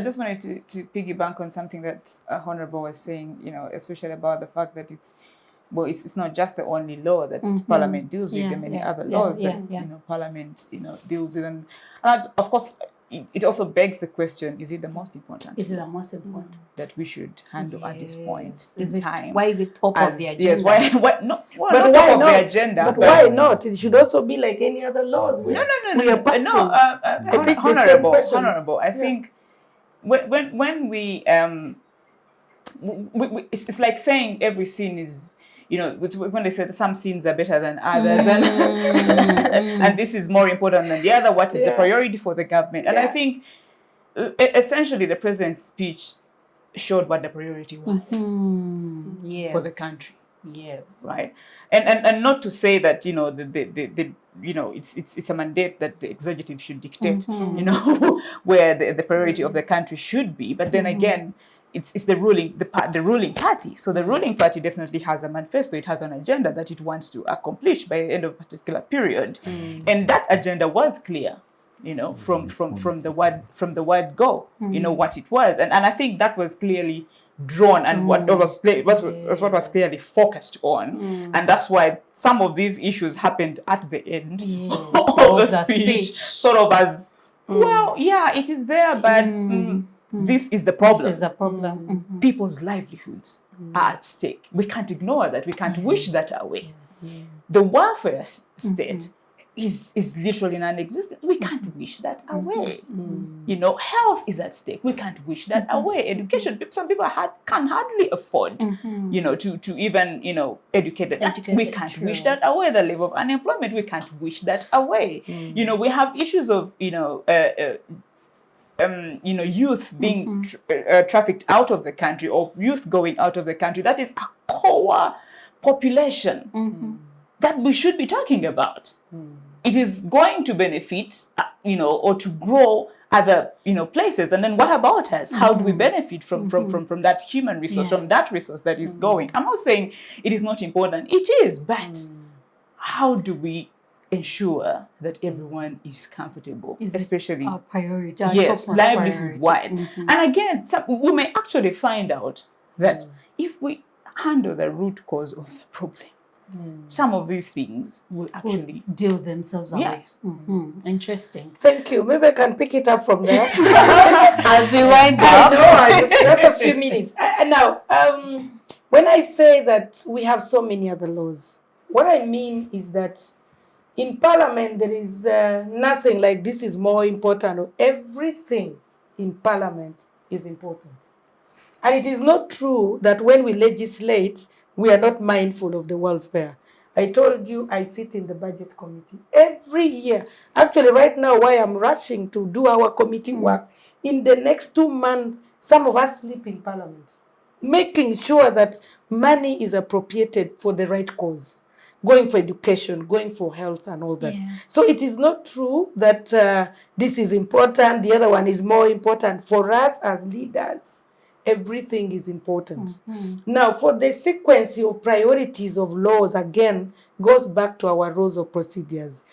just wanted to piggyback on something that Honourable was saying, you know, especially about the fact that it's not just the only law that Parliament deals with. There are many other laws that you know Parliament deals with, and of course it also begs the question: is it the most important? Is it the most important that we should handle at this point in time? Why is it top of the agenda? Yes, why not? But why not? The agenda, but why not? It should also be like any other laws. No. I think Honourable. I think when we it's like saying every sin is, you know, when they said some sins are better than others, and this is more important than the other. What is the priority for the government? And I think essentially the president's speech showed what the priority was for the country. Yes. Right. And not to say that, you know, the you know, it's a mandate that the executive should dictate, you know, where the priority of the country should be. But then again, it's the ruling party. So the ruling party definitely has a manifesto. It has an agenda that it wants to accomplish by the end of a particular period, and that agenda was clear, you know, from the word go, you know what it was, and I think that was clearly drawn, and what was clearly focused on, and that's why some of these issues happened at the end of the speech, sort of as well. Yeah, it is there, but. This is the problem. This is the problem. People's livelihoods are at stake. We can't ignore that. We can't wish that away. The welfare state is literally non-existent. We can't wish that away. You know, health is at stake. We can't wish that away. Education, some people can hardly afford, you know, to even, you know, educate them. We can't wish that away. The level of unemployment, we can't wish that away. You know, we have issues of, you know, youth being trafficked out of the country, or youth going out of the country. That is a core population that we should be talking about. It is going to benefit, you know, or to grow other, you know, places. And then what about us? How do we benefit from that human resource, from that resource that is going? I'm not saying it is not important. It is, but how do we ensure that everyone is comfortable, especially our priority, livelihood-wise. And again, we may actually find out that if we handle the root cause of the problem, some of these things will actually deal themselves away. Yes. Interesting. Thank you. Maybe I can pick it up from there. As we wind I up. know, just a few minutes. Now, when I say that we have so many other laws, what I mean is that in Parliament, there is nothing like this is more important. Everything in Parliament is important. And it is not true that when we legislate, we are not mindful of the welfare. I told you I sit in the budget committee every year. Actually, right now, why I'm rushing to do our committee work, in the next 2 months, some of us sleep in Parliament, making sure that money is appropriated for the right cause, going for education, going for health and all that. Yeah. So it is not true that this is important, the other one is more important. For us as leaders, everything is important. Now, for the sequence of priorities of laws, again, goes back to our rules of procedures.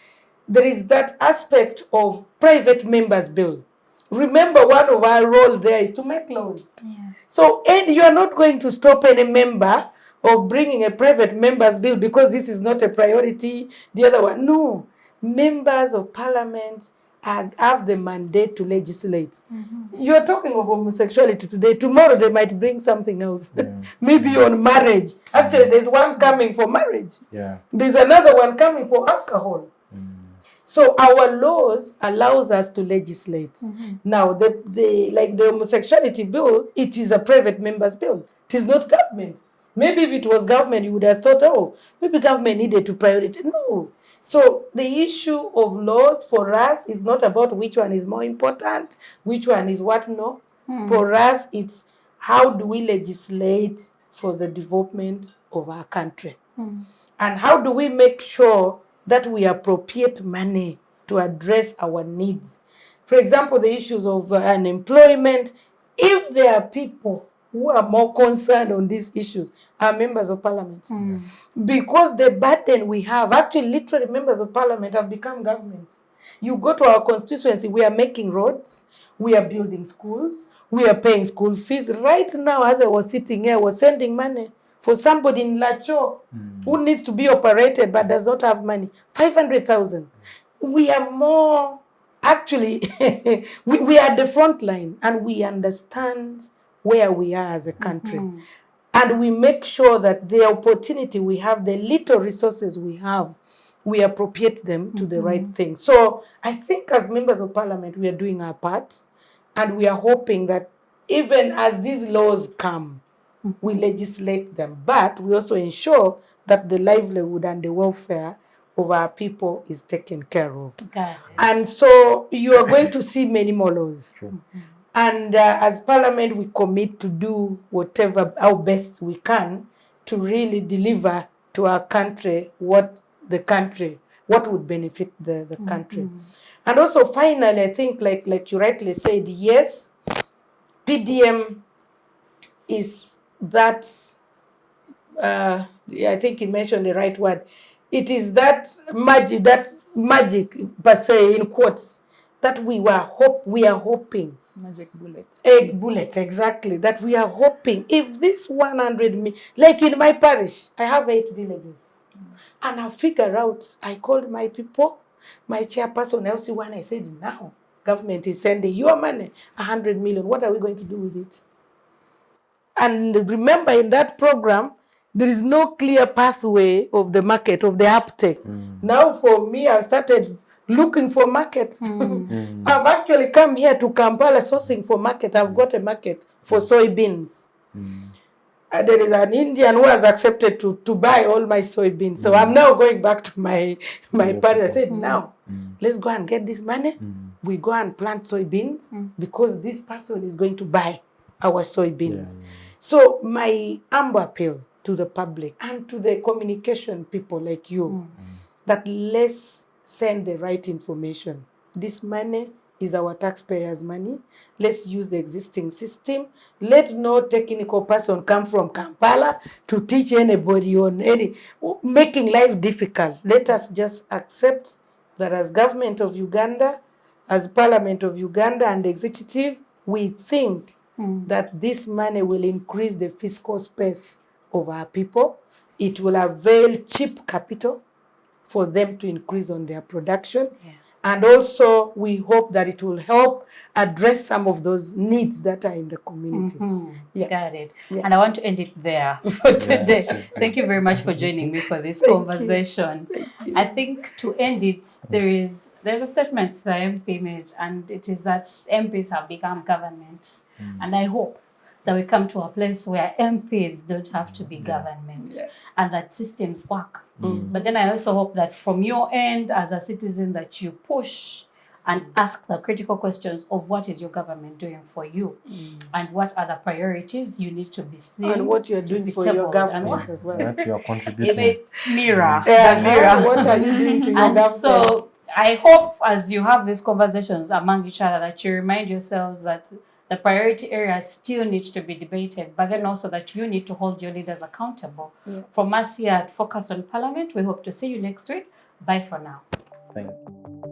There is that aspect of private members' bill. Remember, one of our roles there is to make laws. Yeah. So, and you are not going to stop any member of bringing a private member's bill because this is not a priority, the other one. No. Members of Parliament have the mandate to legislate. You are talking of homosexuality today. Tomorrow they might bring something else. Maybe on marriage. Actually, there's one coming for marriage. There's another one coming for alcohol. So our laws allows us to legislate. Now, like the homosexuality bill, it is a private member's bill. It is not government. Maybe if it was government, you would have thought, oh, maybe government needed to prioritize. No. So the issue of laws for us is not about which one is more important, which one is what, no. For us, it's how do we legislate for the development of our country? And how do we make sure that we appropriate money to address our needs? For example, the issues of unemployment. If there are people who are more concerned on these issues, are members of Parliament. Because the burden we have, actually, literally, members of Parliament have become governments. You go to our constituency, we are making roads, we are building schools, we are paying school fees. Right now, as I was sitting here, I was sending money for somebody in Lacho who needs to be operated but does not have money. 500,000. We are more, actually, we are the front line and we understand where we are as a country. And we make sure that the opportunity we have, the little resources we have, we appropriate them to the right thing. So I think as members of Parliament, we are doing our part. And we are hoping that even as these laws come, we legislate them. But we also ensure that the livelihood and the welfare of our people is taken care of. And so you are going to see many more laws. And as Parliament, we commit to do whatever, our best we can to really deliver to our country what would benefit the country. And also, finally, I think, like you rightly said, yes, PDM is that, I think you mentioned the right word. It is that magic per se, in quotes, that we are hoping. Magic bullet. A bullet, exactly. That we are hoping if this 100 like in my parish, I have 8 villages. And I figure out, I called my people, my chairperson, LC1, I said, now, government is sending your money, 100 million. What are we going to do with it? And remember, in that program, there is no clear pathway of the market, of the uptake. Now, for me, I've started looking for market. I've actually come here to Kampala sourcing for market. I've got a market for soybeans. There is an Indian who has accepted to buy all my soybeans. So I'm now going back to my party. I said, now, let's go and get this money. We go and plant soybeans because this person is going to buy our soybeans. So my humble appeal to the public and to the communication people like you, that let's send the right information. This money is our taxpayers' money. Let's use the existing system. Let no technical person come from Kampala to teach anybody on making life difficult. Let us just accept that as government of Uganda, as Parliament of Uganda and the executive, we think that this money will increase the fiscal space of our people. it will avail cheap capital for them to increase on their production. Yeah. And also, we hope that it will help address some of those needs that are in the community. Yeah. Got it. Yeah. And I want to end it there for today. Yeah, Thank you very much for joining me for this Thank conversation. you. I think to end it, there's a statement the MP made, and it is that MPs have become governments. And I hope that we come to a place where MPs don't have to be governments, and that systems work. But then I also hope that from your end as a citizen, that you push and ask the critical questions of what is your government doing for you, and what are the priorities you need to be seen, And what you're doing for your government as well. That you are contributing. Mirror. What are you doing to your And government? so I hope as you have these conversations among each other that you remind yourselves that the priority areas still need to be debated, but then also that you need to hold your leaders accountable. From us here at Focus on Parliament, we hope to see you next week. Bye for now. Thank you.